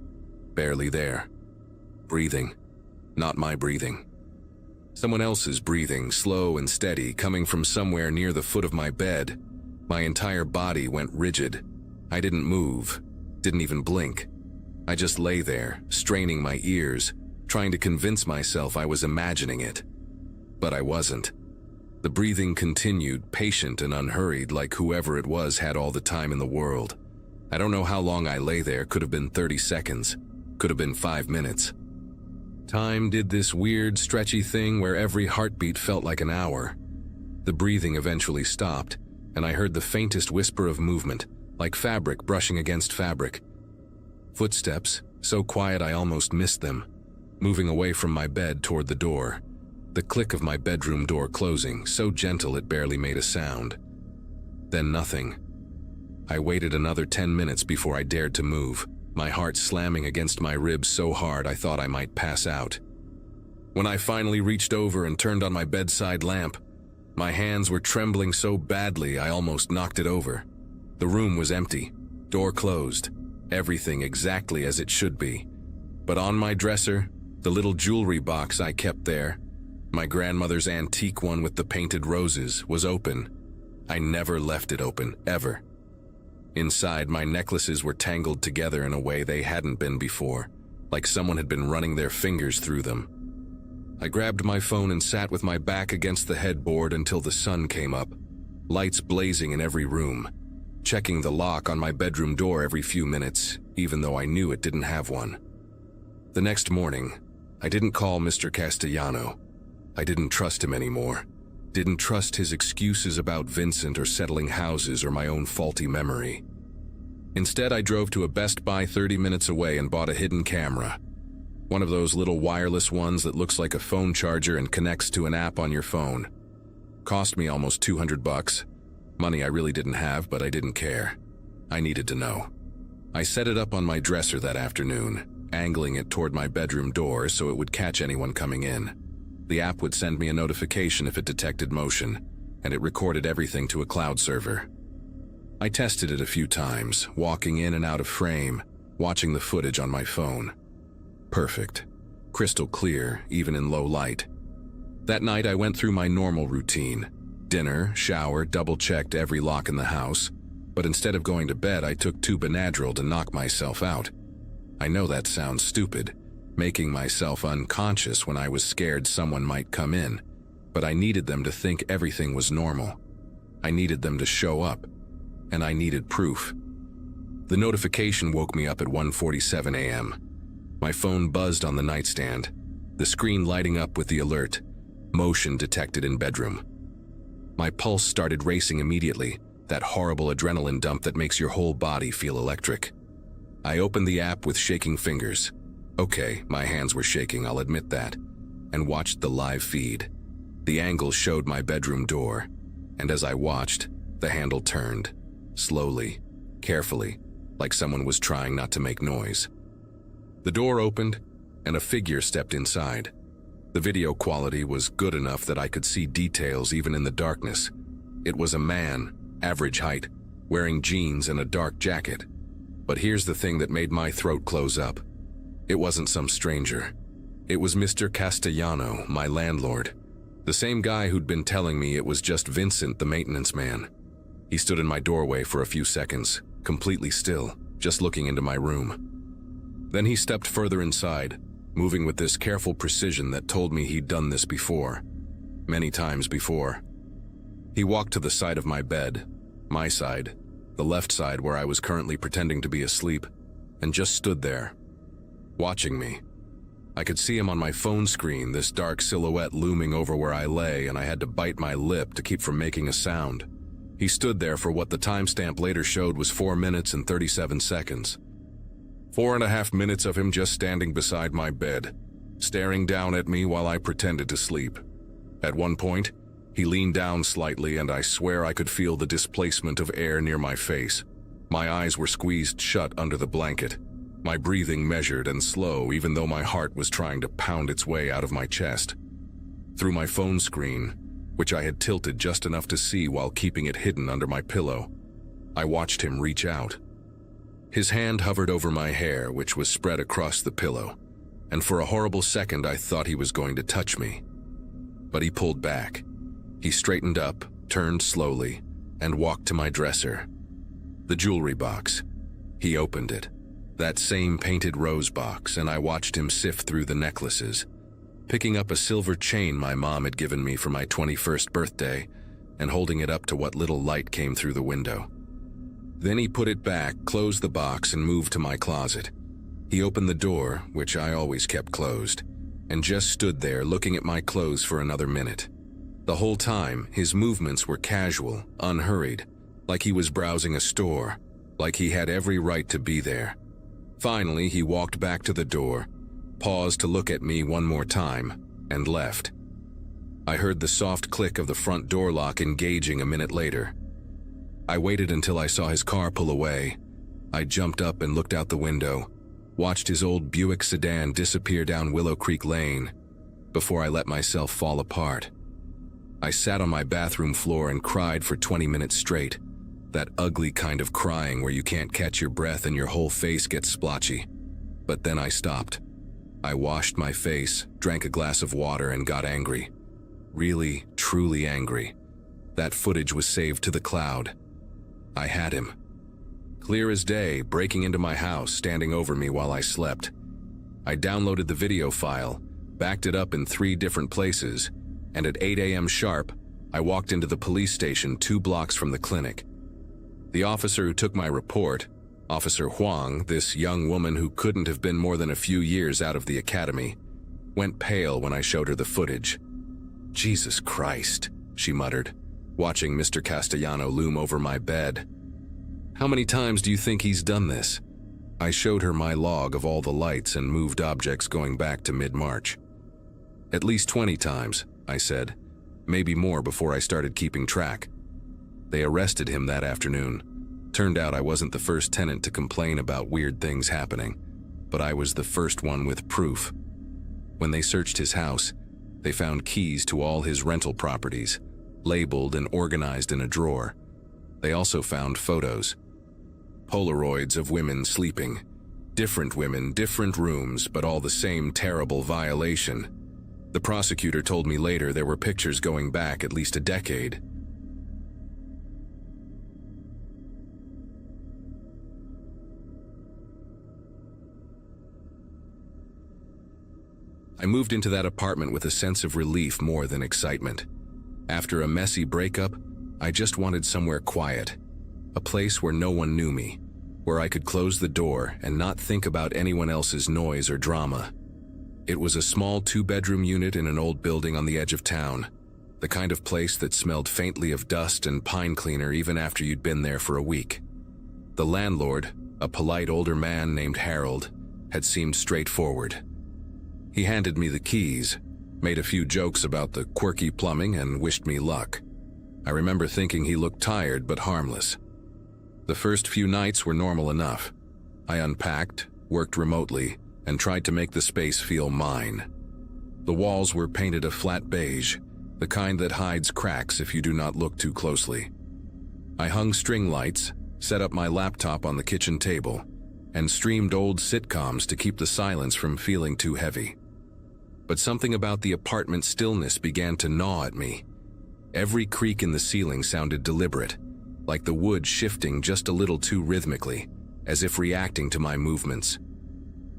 Speaker 1: barely there. Breathing, not my breathing. Someone else's breathing, slow and steady, coming from somewhere near the foot of my bed. My entire body went rigid. I didn't move, didn't even blink. I just lay there, straining my ears, trying to convince myself I was imagining it. But I wasn't. The breathing continued, patient and unhurried, like whoever it was had all the time in the world. I don't know how long I lay there, could have been 30 seconds, could have been 5 minutes. Time did this weird, stretchy thing where every heartbeat felt like an hour. The breathing eventually stopped, and I heard the faintest whisper of movement, like fabric brushing against fabric. Footsteps, so quiet I almost missed them, moving away from my bed toward the door. The click of my bedroom door closing, so gentle it barely made a sound. Then nothing. I waited another 10 minutes before I dared to move, my heart slamming against my ribs so hard I thought I might pass out. When I finally reached over and turned on my bedside lamp, my hands were trembling so badly I almost knocked it over. The room was empty, door closed, everything exactly as it should be. But on my dresser, the little jewelry box I kept there, my grandmother's antique one with the painted roses, was open. I never left it open, ever. Inside, my necklaces were tangled together in a way they hadn't been before, like someone had been running their fingers through them. I grabbed my phone and sat with my back against the headboard until the sun came up, lights blazing in every room, checking the lock on my bedroom door every few minutes, even though I knew it didn't have one. The next morning, I didn't call Mr. Castellano. I didn't trust him anymore. Didn't trust his excuses about Vincent or settling houses or my own faulty memory. Instead, I drove to a Best Buy 30 minutes away and bought a hidden camera. One of those little wireless ones that looks like a phone charger and connects to an app on your phone. Cost me almost $200. Money I really didn't have, but I didn't care. I needed to know. I set it up on my dresser that afternoon, angling it toward my bedroom door so it would catch anyone coming in. The app would send me a notification if it detected motion, and it recorded everything to a cloud server. I tested it a few times, walking in and out of frame, watching the footage on my phone. Perfect. Crystal clear, even in low light. That night I went through my normal routine. Dinner, shower, double-checked every lock in the house, but instead of going to bed I took 2 Benadryl to knock myself out. I know that sounds stupid, making myself unconscious when I was scared someone might come in, but I needed them to think everything was normal. I needed them to show up, and I needed proof. The notification woke me up at 1:47 a.m. My phone buzzed on the nightstand, the screen lighting up with the alert, motion detected in bedroom. My pulse started racing immediately, that horrible adrenaline dump that makes your whole body feel electric. I opened the app with shaking fingers. Okay, my hands were shaking, I'll admit that, and watched the live feed. The angle showed my bedroom door, and as I watched, the handle turned, slowly, carefully, like someone was trying not to make noise. The door opened, and a figure stepped inside. The video quality was good enough that I could see details even in the darkness. It was a man, average height, wearing jeans and a dark jacket. But here's the thing that made my throat close up. It wasn't some stranger. It was Mr. Castellano, my landlord. The same guy who'd been telling me it was just Vincent, the maintenance man. He stood in my doorway for a few seconds, completely still, just looking into my room. Then he stepped further inside, moving with this careful precision that told me he'd done this before. Many times before. He walked to the side of my bed, my side, the left side where I was currently pretending to be asleep, and just stood there, watching me. I could see him on my phone screen, this dark silhouette looming over where I lay, and I had to bite my lip to keep from making a sound. He stood there for what the timestamp later showed was 4 minutes and 37 seconds. 4.5 minutes of him just standing beside my bed, staring down at me while I pretended to sleep. At one point, he leaned down slightly and I swear I could feel the displacement of air near my face. My eyes were squeezed shut under the blanket, my breathing measured and slow even though my heart was trying to pound its way out of my chest. Through my phone screen, which I had tilted just enough to see while keeping it hidden under my pillow, I watched him reach out. His hand hovered over my hair, which was spread across the pillow, and for a horrible second I thought he was going to touch me. But he pulled back. He straightened up, turned slowly, and walked to my dresser. The jewelry box. He opened it. That same painted rose box, and I watched him sift through the necklaces, picking up a silver chain my mom had given me for my 21st birthday and holding it up to what little light came through the window. Then he put it back, closed the box, and moved to my closet. He opened the door, which I always kept closed, and just stood there looking at my clothes for another minute. The whole time, his movements were casual, unhurried, like he was browsing a store, like he had every right to be there. Finally, he walked back to the door, paused to look at me one more time, and left. I heard the soft click of the front door lock engaging a minute later. I waited until I saw his car pull away. I jumped up and looked out the window, watched his old Buick sedan disappear down Willow Creek Lane, before I let myself fall apart. I sat on my bathroom floor and cried for 20 minutes straight, that ugly kind of crying where you can't catch your breath and your whole face gets splotchy. But then I stopped. I washed my face, drank a glass of water, and got angry. Really, truly angry. That footage was saved to the cloud. I had him. Clear as day, breaking into my house, standing over me while I slept. I downloaded the video file, backed it up in 3 different places, and at 8 a.m. sharp, I walked into the police station 2 blocks from the clinic. The officer who took my report, Officer Huang, this young woman who couldn't have been more than a few years out of the academy, went pale when I showed her the footage. "Jesus Christ," she muttered, watching Mr. Castellano loom over my bed. "How many times do you think he's done this?" I showed her my log of all the lights and moved objects going back to mid-March. "At least 20 times, I said, maybe more before I started keeping track. They arrested him that afternoon. Turned out I wasn't the first tenant to complain about weird things happening, but I was the first one with proof. When they searched his house, they found keys to all his rental properties, labeled and organized in a drawer. They also found photos. Polaroids of women sleeping. Different women, different rooms, but all the same terrible violation. The prosecutor told me later there were pictures going back at least a decade. I moved into that apartment with a sense of relief more than excitement. After a messy breakup, I just wanted somewhere quiet. A place where no one knew me, where I could close the door and not think about anyone else's noise or drama. It was a small 2-bedroom unit in an old building on the edge of town, the kind of place that smelled faintly of dust and pine cleaner even after you'd been there for a week. The landlord, a polite older man named Harold, had seemed straightforward. He handed me the keys, made a few jokes about the quirky plumbing, and wished me luck. I remember thinking he looked tired but harmless. The first few nights were normal enough. I unpacked, worked remotely, and tried to make the space feel mine. The walls were painted a flat beige, the kind that hides cracks if you do not look too closely. I hung string lights, set up my laptop on the kitchen table, and streamed old sitcoms to keep the silence from feeling too heavy. But something about the apartment's stillness began to gnaw at me. Every creak in the ceiling sounded deliberate, like the wood shifting just a little too rhythmically, as if reacting to my movements.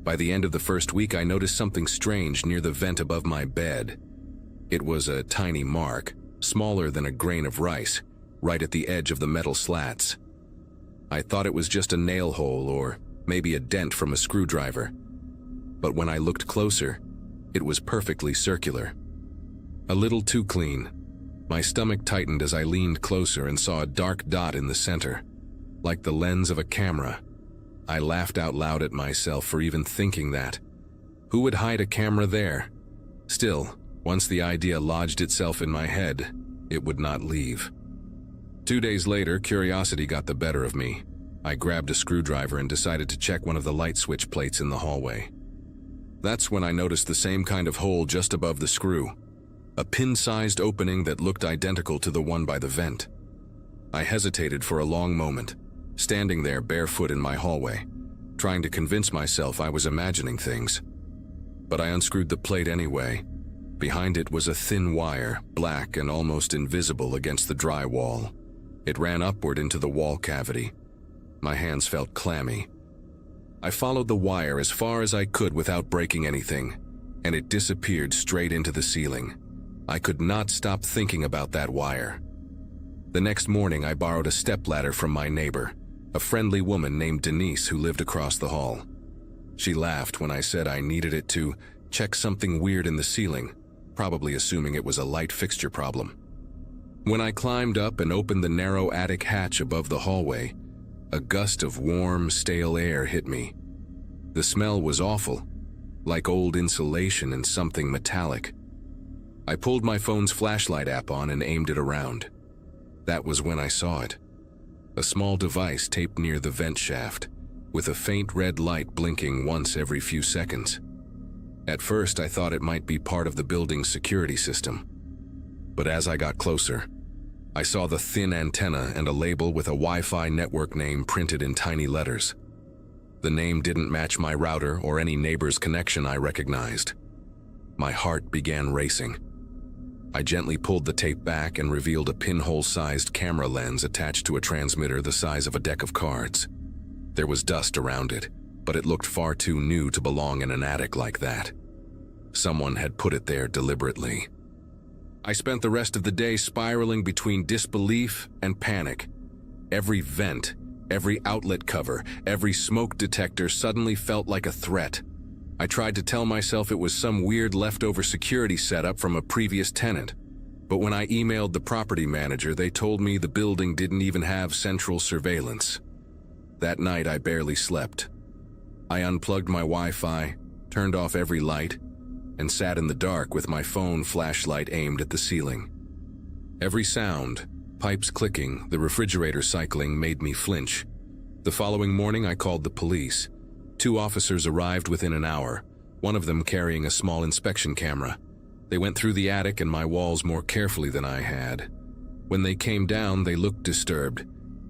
Speaker 1: By the end of the first week, I noticed something strange near the vent above my bed. It was a tiny mark, smaller than a grain of rice, right at the edge of the metal slats. I thought it was just a nail hole or maybe a dent from a screwdriver. But when I looked closer, it was perfectly circular. A little too clean. My stomach tightened as I leaned closer and saw a dark dot in the center, like the lens of a camera. I laughed out loud at myself for even thinking that. Who would hide a camera there? Still, once the idea lodged itself in my head, it would not leave. 2 days later, curiosity got the better of me. I grabbed a screwdriver and decided to check one of the light switch plates in the hallway. That's when I noticed the same kind of hole just above the screw, a pin-sized opening that looked identical to the one by the vent. I hesitated for a long moment, standing there barefoot in my hallway, trying to convince myself I was imagining things. But I unscrewed the plate anyway. Behind it was a thin wire, black and almost invisible against the dry wall. It ran upward into the wall cavity. My hands felt clammy. I followed the wire as far as I could without breaking anything, and it disappeared straight into the ceiling. I could not stop thinking about that wire. The next morning, I borrowed a stepladder from my neighbor, a friendly woman named Denise who lived across the hall. She laughed when I said I needed it to check something weird in the ceiling, probably assuming it was a light fixture problem. When I climbed up and opened the narrow attic hatch above the hallway, a gust of warm, stale air hit me. The smell was awful, like old insulation and something metallic. I pulled my phone's flashlight app on and aimed it around. That was when I saw it. A small device taped near the vent shaft, with a faint red light blinking once every few seconds. At first, I thought it might be part of the building's security system. But as I got closer, I saw the thin antenna and a label with a Wi-Fi network name printed in tiny letters. The name didn't match my router or any neighbor's connection I recognized. My heart began racing. I gently pulled the tape back and revealed a pinhole-sized camera lens attached to a transmitter the size of a deck of cards. There was dust around it, but it looked far too new to belong in an attic like that. Someone had put it there deliberately. I spent the rest of the day spiraling between disbelief and panic. Every vent, Every outlet cover, every smoke detector suddenly felt like a threat. I tried to tell myself it was some weird leftover security setup from a previous tenant. But when I emailed the property manager, they told me the building didn't even have central surveillance. That night, I barely slept. I unplugged my Wi-Fi, turned off every light, and sat in the dark with my phone flashlight aimed at the ceiling. Every sound, pipes clicking, the refrigerator cycling, made me flinch. The following morning, I called the police. 2 officers arrived within an hour, one of them carrying a small inspection camera. They went through the attic and my walls more carefully than I had. When they came down, they looked disturbed.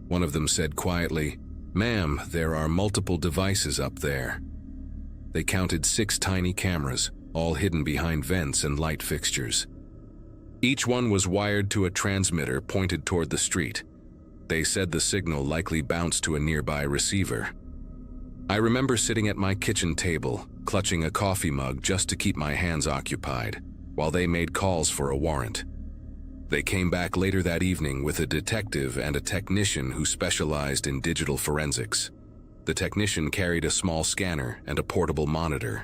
Speaker 1: One of them said quietly, "Ma'am, there are multiple devices up there." They counted 6 tiny cameras, all hidden behind vents and light fixtures. Each one was wired to a transmitter pointed toward the street. They said the signal likely bounced to a nearby receiver. I remember sitting at my kitchen table, clutching a coffee mug just to keep my hands occupied, while they made calls for a warrant. They came back later that evening with a detective and a technician who specialized in digital forensics. The technician carried a small scanner and a portable monitor.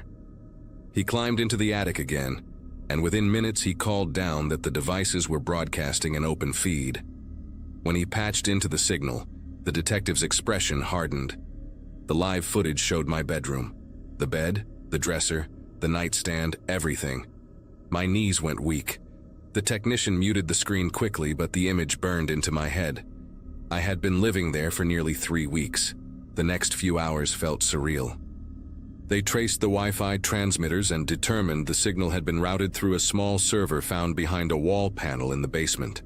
Speaker 1: He climbed into the attic again, and within minutes he called down that the devices were broadcasting an open feed. When he patched into the signal, the detective's expression hardened. The live footage showed my bedroom. The bed, the dresser, the nightstand, everything. My knees went weak. The technician muted the screen quickly, but the image burned into my head. I had been living there for nearly 3 weeks. The next few hours felt surreal. They traced the Wi-Fi transmitters and determined the signal had been routed through a small server found behind a wall panel in the basement.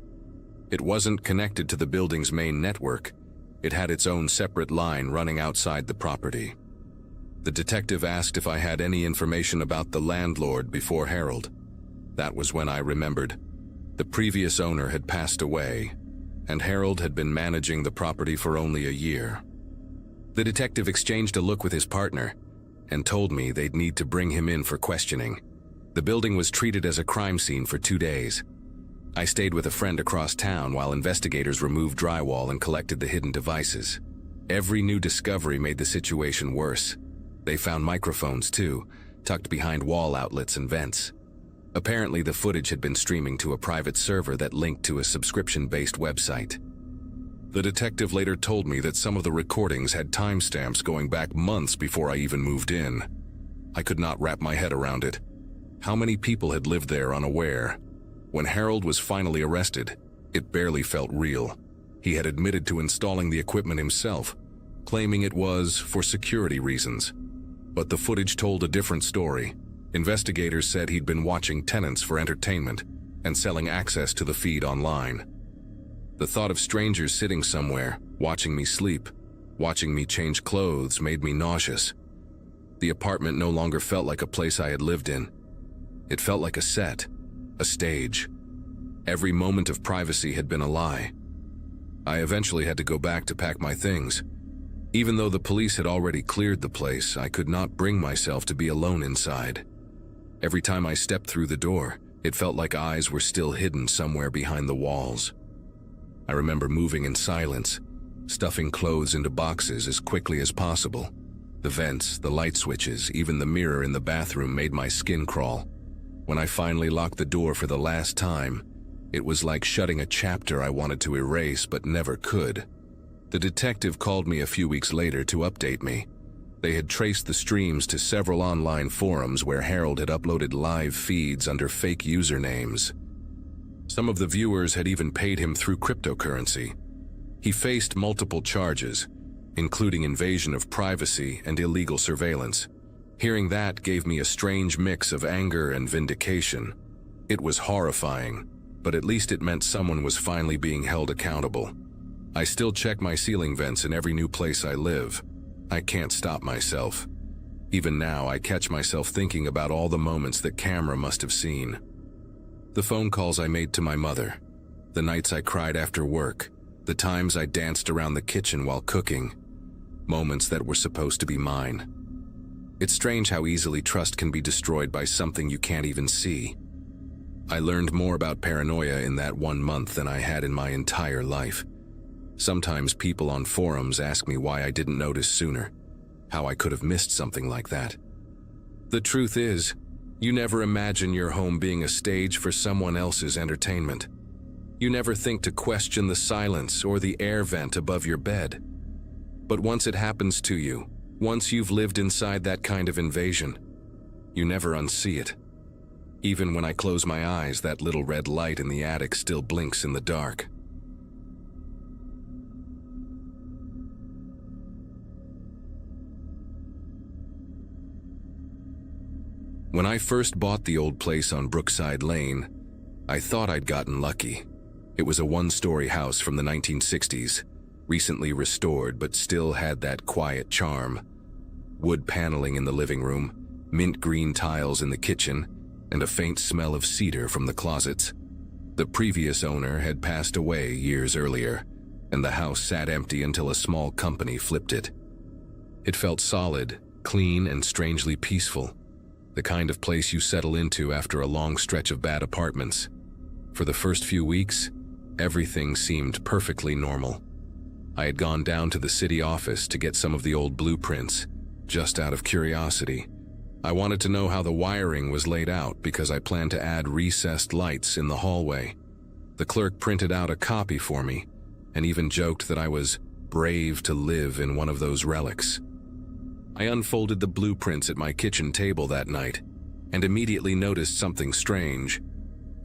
Speaker 1: It wasn't connected to the building's main network. It had its own separate line running outside the property. The detective asked if I had any information about the landlord before Harold. That was when I remembered. The previous owner had passed away, and Harold had been managing the property for only a year. The detective exchanged a look with his partner and told me they'd need to bring him in for questioning. The building was treated as a crime scene for 2 days. I stayed with a friend across town while investigators removed drywall and collected the hidden devices. Every new discovery made the situation worse. They found microphones too, tucked behind wall outlets and vents. Apparently, the footage had been streaming to a private server that linked to a subscription-based website. The detective later told me that some of the recordings had timestamps going back months before I even moved in. I could not wrap my head around it. How many people had lived there unaware? When Harold was finally arrested, it barely felt real. He had admitted to installing the equipment himself, claiming it was for security reasons. But the footage told a different story. Investigators said he'd been watching tenants for entertainment and selling access to the feed online. The thought of strangers sitting somewhere, watching me sleep, watching me change clothes, made me nauseous. The apartment no longer felt like a place I had lived in. It felt like a set, a stage. Every moment of privacy had been a lie. I eventually had to go back to pack my things. Even though the police had already cleared the place, I could not bring myself to be alone inside. Every time I stepped through the door, it felt like eyes were still hidden somewhere behind the walls. I remember moving in silence, stuffing clothes into boxes as quickly as possible. The vents, the light switches, even the mirror in the bathroom made my skin crawl. When I finally locked the door for the last time, it was like shutting a chapter I wanted to erase but never could. The detective called me a few weeks later to update me. They had traced the streams to several online forums where Harold had uploaded live feeds under fake usernames. Some of the viewers had even paid him through cryptocurrency. He faced multiple charges, including invasion of privacy and illegal surveillance. Hearing that gave me a strange mix of anger and vindication. It was horrifying, but at least it meant someone was finally being held accountable. I still check my ceiling vents in every new place I live. I can't stop myself. Even now, I catch myself thinking about all the moments that camera must have seen. The phone calls I made to my mother, the nights I cried after work, the times I danced around the kitchen while cooking, moments that were supposed to be mine. It's strange how easily trust can be destroyed by something you can't even see. I learned more about paranoia in that 1 month than I had in my entire life. Sometimes people on forums ask me why I didn't notice sooner, how I could have missed something like that. The truth is, you never imagine your home being a stage for someone else's entertainment. You never think to question the silence or the air vent above your bed. But once it happens to you, once you've lived inside that kind of invasion, you never unsee it. Even when I close my eyes, that little red light in the attic still blinks in the dark. When I first bought the old place on Brookside Lane, I thought I'd gotten lucky. It was a one-story house from the 1960s, recently restored but still had that quiet charm. Wood paneling in the living room, mint green tiles in the kitchen, and a faint smell of cedar from the closets. The previous owner had passed away years earlier, and the house sat empty until a small company flipped it. It felt solid, clean, and strangely peaceful. The kind of place you settle into after a long stretch of bad apartments. For the first few weeks, everything seemed perfectly normal. I had gone down to the city office to get some of the old blueprints, just out of curiosity. I wanted to know how the wiring was laid out because I planned to add recessed lights in the hallway. The clerk printed out a copy for me and even joked that I was brave to live in one of those relics. I unfolded the blueprints at my kitchen table that night and immediately noticed something strange.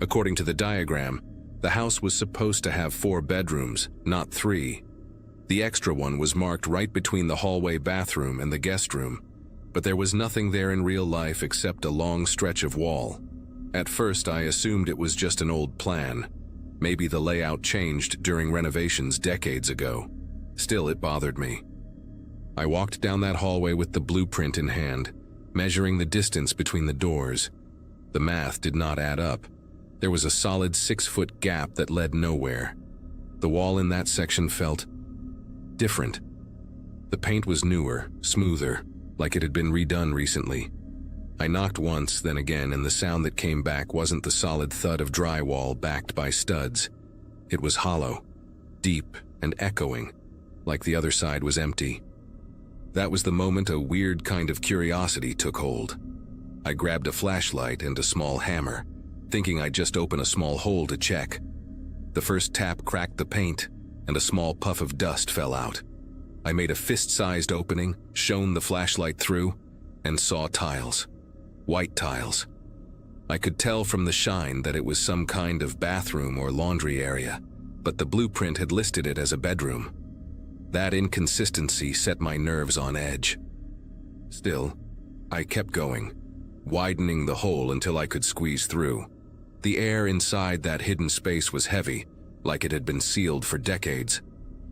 Speaker 1: According to the diagram, the house was supposed to have 4 bedrooms, not 3. The extra one was marked right between the hallway bathroom and the guest room, but there was nothing there in real life except a long stretch of wall. At first, I assumed it was just an old plan. Maybe the layout changed during renovations decades ago. Still, it bothered me. I walked down that hallway with the blueprint in hand, measuring the distance between the doors. The math did not add up. There was a solid 6-foot gap that led nowhere. The wall in that section felt different. The paint was newer, smoother, like it had been redone recently. I knocked once, then again, and the sound that came back wasn't the solid thud of drywall backed by studs. It was hollow, deep, and echoing, like the other side was empty. That was the moment a weird kind of curiosity took hold. I grabbed a flashlight and a small hammer, thinking I'd just open a small hole to check. The first tap cracked the paint, and a small puff of dust fell out. I made a fist-sized opening, shone the flashlight through, and saw tiles. White tiles. I could tell from the shine that it was some kind of bathroom or laundry area, but the blueprint had listed it as a bedroom. That inconsistency set my nerves on edge. Still, I kept going, widening the hole until I could squeeze through. The air inside that hidden space was heavy, like it had been sealed for decades.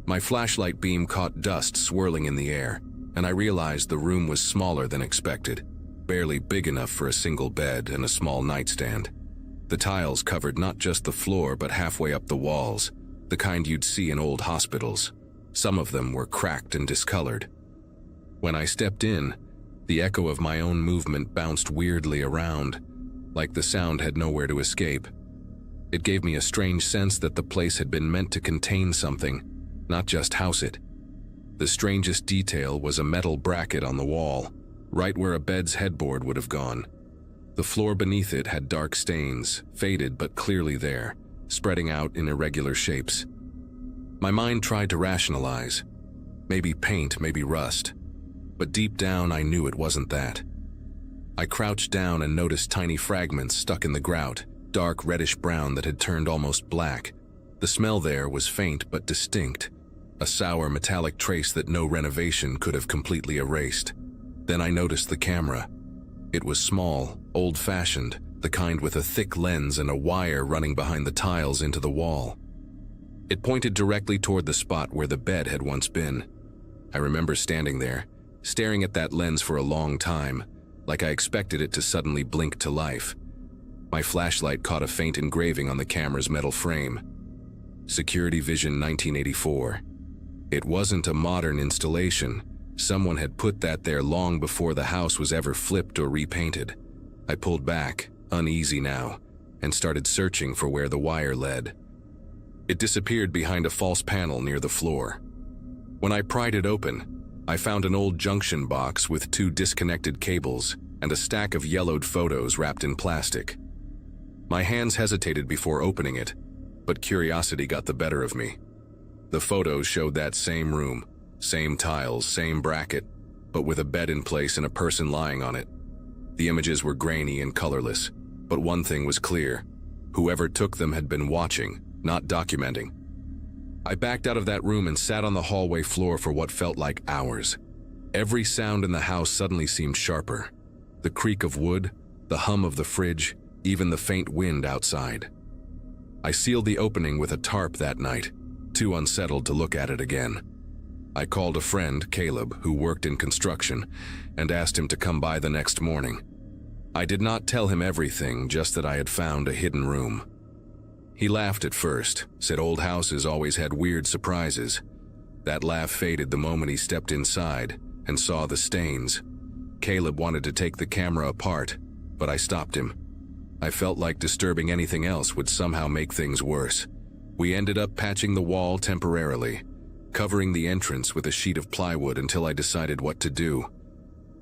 Speaker 1: My flashlight beam caught dust swirling in the air, and I realized the room was smaller than expected, barely big enough for a single bed and a small nightstand. The tiles covered not just the floor but halfway up the walls, the kind you'd see in old hospitals. Some of them were cracked and discolored. When I stepped in, the echo of my own movement bounced weirdly around, like the sound had nowhere to escape. It gave me a strange sense that the place had been meant to contain something, not just house it. The strangest detail was a metal bracket on the wall, right where a bed's headboard would have gone. The floor beneath it had dark stains, faded but clearly there, spreading out in irregular shapes. My mind tried to rationalize. Maybe paint, maybe rust. But deep down I knew it wasn't that. I crouched down and noticed tiny fragments stuck in the grout, dark reddish-brown that had turned almost black. The smell there was faint but distinct, a sour metallic trace that no renovation could have completely erased. Then I noticed the camera. It was small, old-fashioned, the kind with a thick lens and a wire running behind the tiles into the wall. It pointed directly toward the spot where the bed had once been. I remember standing there, staring at that lens for a long time, like I expected it to suddenly blink to life. My flashlight caught a faint engraving on the camera's metal frame. Security Vision 1984. It wasn't a modern installation. Someone had put that there long before the house was ever flipped or repainted. I pulled back, uneasy now, and started searching for where the wire led. It disappeared behind a false panel near the floor. When I pried it open, I found an old junction box with 2 disconnected cables and a stack of yellowed photos wrapped in plastic. My hands hesitated before opening it, but curiosity got the better of me. The photos showed that same room, same tiles, same bracket, but with a bed in place and a person lying on it. The images were grainy and colorless, but one thing was clear. Whoever took them had been watching, not documenting. I backed out of that room and sat on the hallway floor for what felt like hours. Every sound in the house suddenly seemed sharper. The creak of wood, the hum of the fridge, even the faint wind outside. I sealed the opening with a tarp that night, too unsettled to look at it again. I called a friend, Caleb, who worked in construction, and asked him to come by the next morning. I did not tell him everything, just that I had found a hidden room. He laughed at first, said old houses always had weird surprises. That laugh faded the moment he stepped inside and saw the stains. Caleb wanted to take the camera apart, but I stopped him. I felt like disturbing anything else would somehow make things worse. We ended up patching the wall temporarily, covering the entrance with a sheet of plywood until I decided what to do.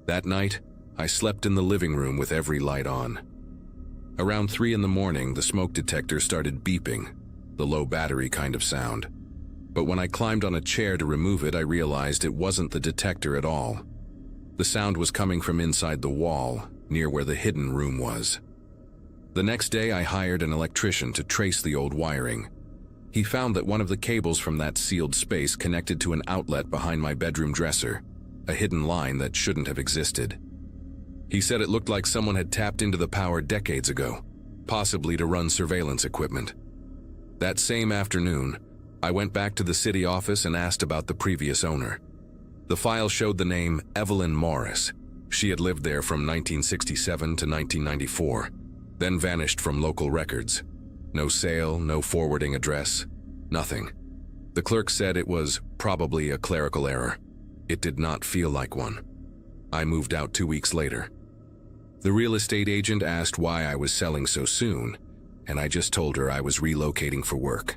Speaker 1: That night, I slept in the living room with every light on. Around 3 in the morning, the smoke detector started beeping, the low battery kind of sound. But when I climbed on a chair to remove it, I realized it wasn't the detector at all. The sound was coming from inside the wall, near where the hidden room was. The next day, I hired an electrician to trace the old wiring. He found that one of the cables from that sealed space connected to an outlet behind my bedroom dresser, a hidden line that shouldn't have existed. He said it looked like someone had tapped into the power decades ago, possibly to run surveillance equipment. That same afternoon, I went back to the city office and asked about the previous owner. The file showed the name Evelyn Morris. She had lived there from 1967 to 1994, then vanished from local records. No sale, no forwarding address, nothing. The clerk said it was probably a clerical error. It did not feel like one. I moved out 2 weeks later. The real estate agent asked why I was selling so soon, and I just told her I was relocating for work.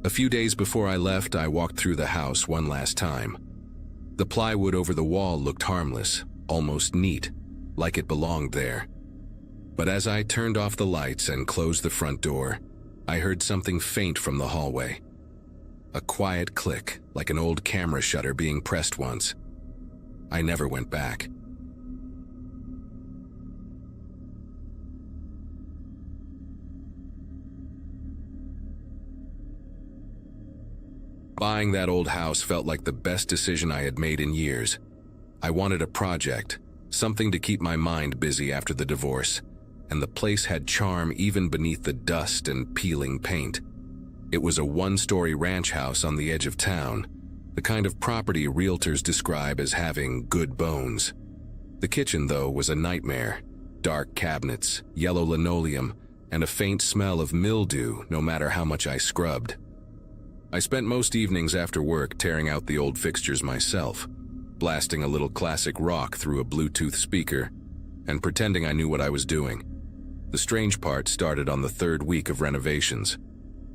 Speaker 1: A few days before I left, I walked through the house one last time. The plywood over the wall looked harmless, almost neat, like it belonged there. But as I turned off the lights and closed the front door, I heard something faint from the hallway. A quiet click, like an old camera shutter being pressed once. I never went back. Buying that old house felt like the best decision I had made in years. I wanted a project, something to keep my mind busy after the divorce, and the place had charm even beneath the dust and peeling paint. It was a one-story ranch house on the edge of town, the kind of property realtors describe as having good bones. The kitchen, though, was a nightmare. Dark cabinets, yellow linoleum, and a faint smell of mildew no matter how much I scrubbed. I spent most evenings after work tearing out the old fixtures myself, blasting a little classic rock through a Bluetooth speaker, and pretending I knew what I was doing. The strange part started on the 3rd week of renovations.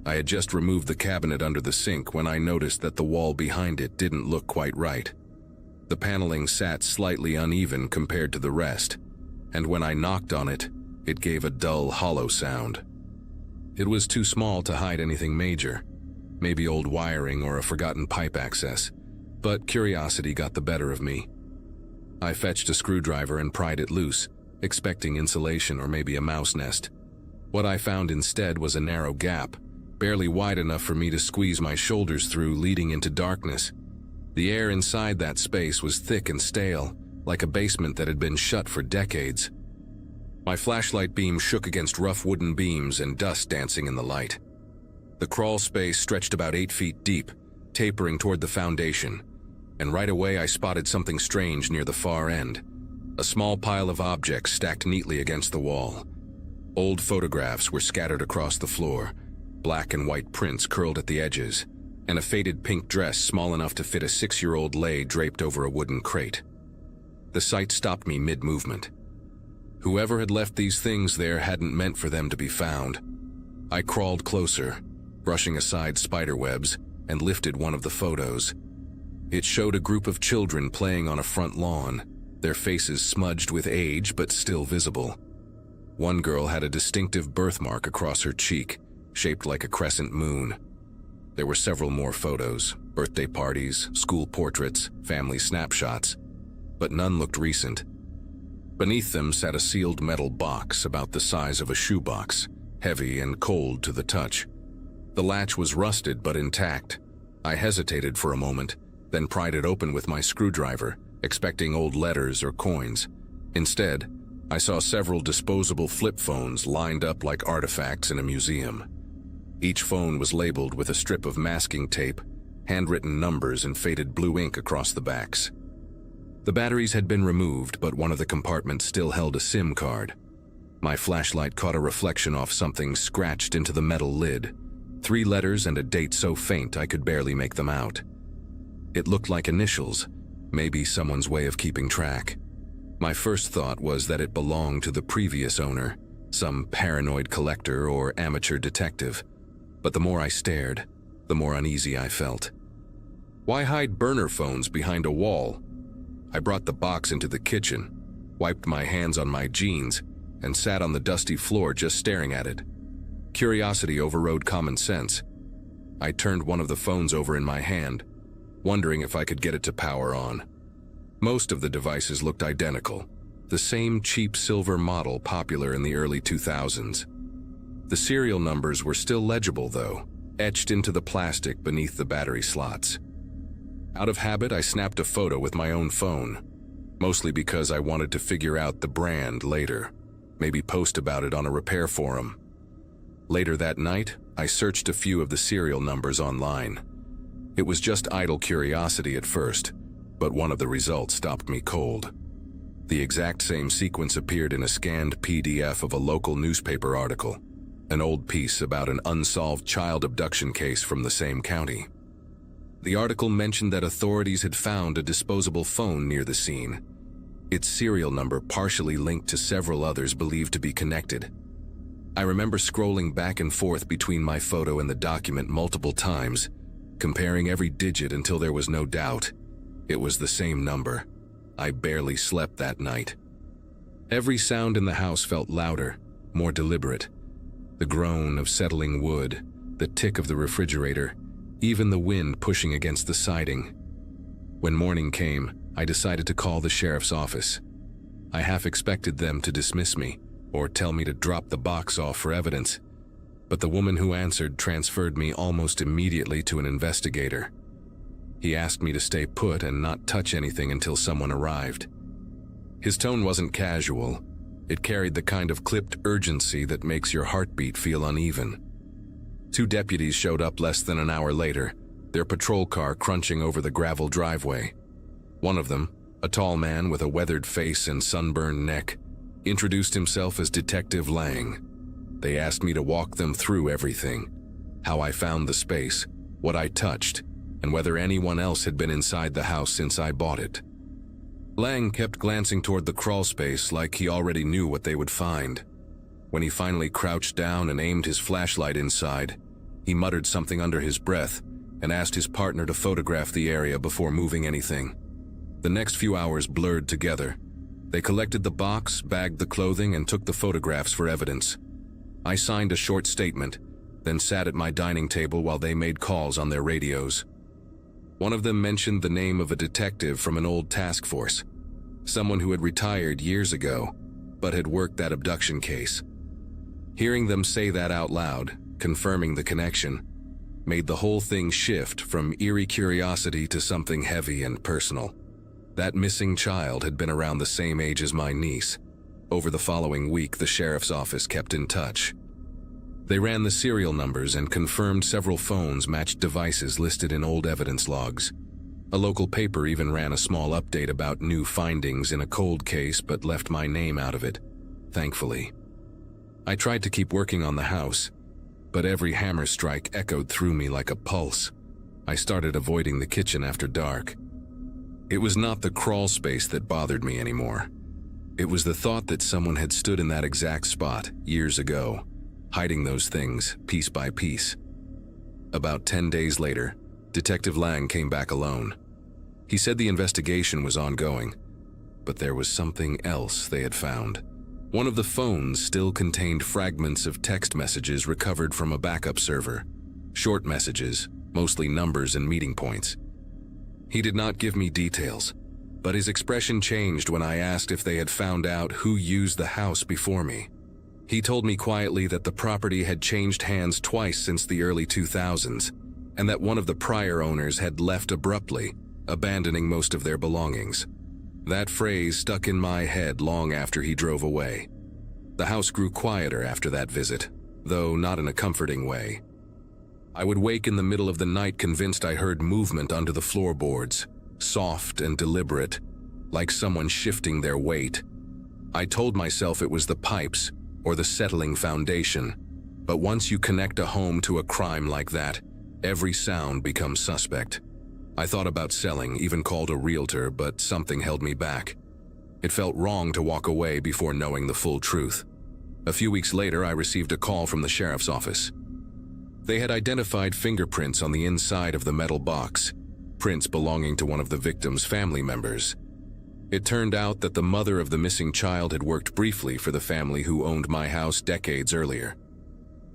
Speaker 1: I had just removed the cabinet under the sink when I noticed that the wall behind it didn't look quite right. The paneling sat slightly uneven compared to the rest, and when I knocked on it, it gave a dull, hollow sound. It was too small to hide anything major, maybe old wiring or a forgotten pipe access, but curiosity got the better of me. I fetched a screwdriver and pried it loose, expecting insulation or maybe a mouse nest. What I found instead was a narrow gap, barely wide enough for me to squeeze my shoulders through, leading into darkness. The air inside that space was thick and stale, like a basement that had been shut for decades. My flashlight beam shook against rough wooden beams and dust dancing in the light. The crawl space stretched about 8 feet deep, tapering toward the foundation, and right away I spotted something strange near the far end. A small pile of objects stacked neatly against the wall. Old photographs were scattered across the floor, black and white prints curled at the edges, and a faded pink dress small enough to fit a 6-year-old lay draped over a wooden crate. The sight stopped me mid-movement. Whoever had left these things there hadn't meant for them to be found. I crawled closer, brushing aside spider webs, and lifted one of the photos. It showed a group of children playing on a front lawn, their faces smudged with age but still visible. One girl had a distinctive birthmark across her cheek, shaped like a crescent moon. There were several more photos, birthday parties, school portraits, family snapshots, but none looked recent. Beneath them sat a sealed metal box about the size of a shoebox, heavy and cold to the touch. The latch was rusted but intact. I hesitated for a moment, then pried it open with my screwdriver, expecting old letters or coins. Instead, I saw several disposable flip phones lined up like artifacts in a museum. Each phone was labeled with a strip of masking tape, handwritten numbers, and faded blue ink across the backs. The batteries had been removed, but one of the compartments still held a SIM card. My flashlight caught a reflection off something scratched into the metal lid. 3 letters and a date so faint I could barely make them out. It looked like initials, maybe someone's way of keeping track. My first thought was that it belonged to the previous owner, some paranoid collector or amateur detective. But the more I stared, the more uneasy I felt. Why hide burner phones behind a wall? I brought the box into the kitchen, wiped my hands on my jeans, and sat on the dusty floor just staring at it. Curiosity overrode common sense. I turned one of the phones over in my hand, wondering if I could get it to power on. Most of the devices looked identical, the same cheap silver model popular in the early 2000s. The serial numbers were still legible, though, etched into the plastic beneath the battery slots. Out of habit, I snapped a photo with my own phone, mostly because I wanted to figure out the brand later, maybe post about it on a repair forum. Later that night, I searched a few of the serial numbers online. It was just idle curiosity at first, but one of the results stopped me cold. The exact same sequence appeared in a scanned PDF of a local newspaper article, an old piece about an unsolved child abduction case from the same county. The article mentioned that authorities had found a disposable phone near the scene, its serial number partially linked to several others believed to be connected. I remember scrolling back and forth between my photo and the document multiple times, comparing every digit until there was no doubt. It was the same number. I barely slept that night. Every sound in the house felt louder, more deliberate. The groan of settling wood, the tick of the refrigerator, even the wind pushing against the siding. When morning came, I decided to call the sheriff's office. I half expected them to dismiss me or tell me to drop the box off for evidence, but the woman who answered transferred me almost immediately to an investigator. He asked me to stay put and not touch anything until someone arrived. His tone wasn't casual. It carried the kind of clipped urgency that makes your heartbeat feel uneven. 2 deputies showed up less than an hour later, their patrol car crunching over the gravel driveway. One of them, a tall man with a weathered face and sunburned neck, introduced himself as Detective Lang. They asked me to walk them through everything, how I found the space, what I touched, and whether anyone else had been inside the house since I bought it. Lang kept glancing toward the crawl space like he already knew what they would find. When he finally crouched down and aimed his flashlight inside, he muttered something under his breath and asked his partner to photograph the area before moving anything. The next few hours blurred together. They collected the box, bagged the clothing, and took the photographs for evidence. I signed a short statement, then sat at my dining table while they made calls on their radios. One of them mentioned the name of a detective from an old task force, someone who had retired years ago, but had worked that abduction case. Hearing them say that out loud, confirming the connection, made the whole thing shift from eerie curiosity to something heavy and personal. That missing child had been around the same age as my niece. Over the following week, the sheriff's office kept in touch. They ran the serial numbers and confirmed several phones matched devices listed in old evidence logs. A local paper even ran a small update about new findings in a cold case but left my name out of it, thankfully. I tried to keep working on the house, but every hammer strike echoed through me like a pulse. I started avoiding the kitchen after dark. It was not the crawl space that bothered me anymore. It was the thought that someone had stood in that exact spot years ago, hiding those things piece by piece. About 10 days later, Detective Lang came back alone. He said the investigation was ongoing, but there was something else they had found. One of the phones still contained fragments of text messages recovered from a backup server. Short messages, mostly numbers and meeting points. He did not give me details, but his expression changed when I asked if they had found out who used the house before me. He told me quietly that the property had changed hands twice since the early 2000s, and that one of the prior owners had left abruptly, abandoning most of their belongings. That phrase stuck in my head long after he drove away. The house grew quieter after that visit, though not in a comforting way. I would wake in the middle of the night convinced I heard movement under the floorboards, soft and deliberate, like someone shifting their weight. I told myself it was the pipes or the settling foundation, but once you connect a home to a crime like that, every sound becomes suspect. I thought about selling, even called a realtor, but something held me back. It felt wrong to walk away before knowing the full truth. A few weeks later, I received a call from the sheriff's office. They had identified fingerprints on the inside of the metal box, prints belonging to one of the victim's family members. It turned out that the mother of the missing child had worked briefly for the family who owned my house decades earlier.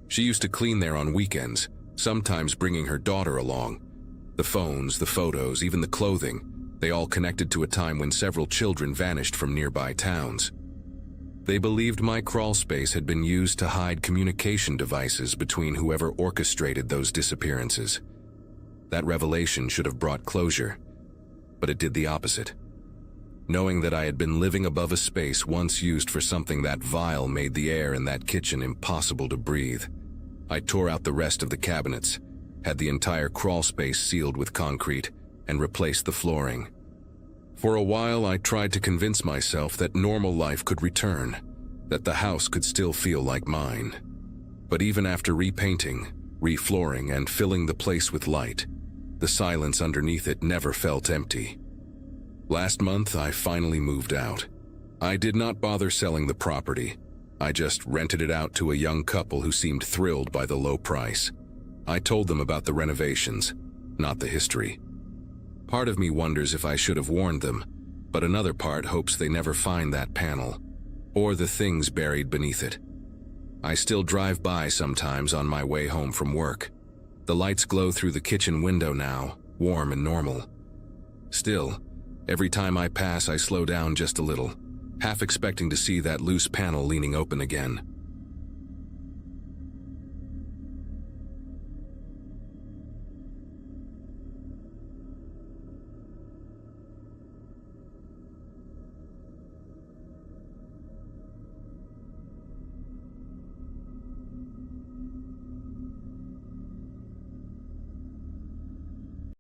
Speaker 1: She used to clean there on weekends, sometimes bringing her daughter along. The phones, the photos, even the clothing, they all connected to a time when several children vanished from nearby towns. They believed my crawl space had been used to hide communication devices between whoever orchestrated those disappearances. That revelation should have brought closure, but it did the opposite. Knowing that I had been living above a space once used for something that vile made the air in that kitchen impossible to breathe. I tore out the rest of the cabinets, had the entire crawl space sealed with concrete, and replaced the flooring. For a while, I tried to convince myself that normal life could return, that the house could still feel like mine. But even after repainting, reflooring, and filling the place with light, the silence underneath it never felt empty. Last month, I finally moved out. I did not bother selling the property. I just rented it out to a young couple who seemed thrilled by the low price. I told them about the renovations, not the history. Part of me wonders if I should have warned them, but another part hopes they never find that panel, or the things buried beneath it. I still drive by sometimes on my way home from work. The lights glow through the kitchen window now, warm and normal. Still, every time I pass, I slow down just a little, half expecting to see that loose panel leaning open again.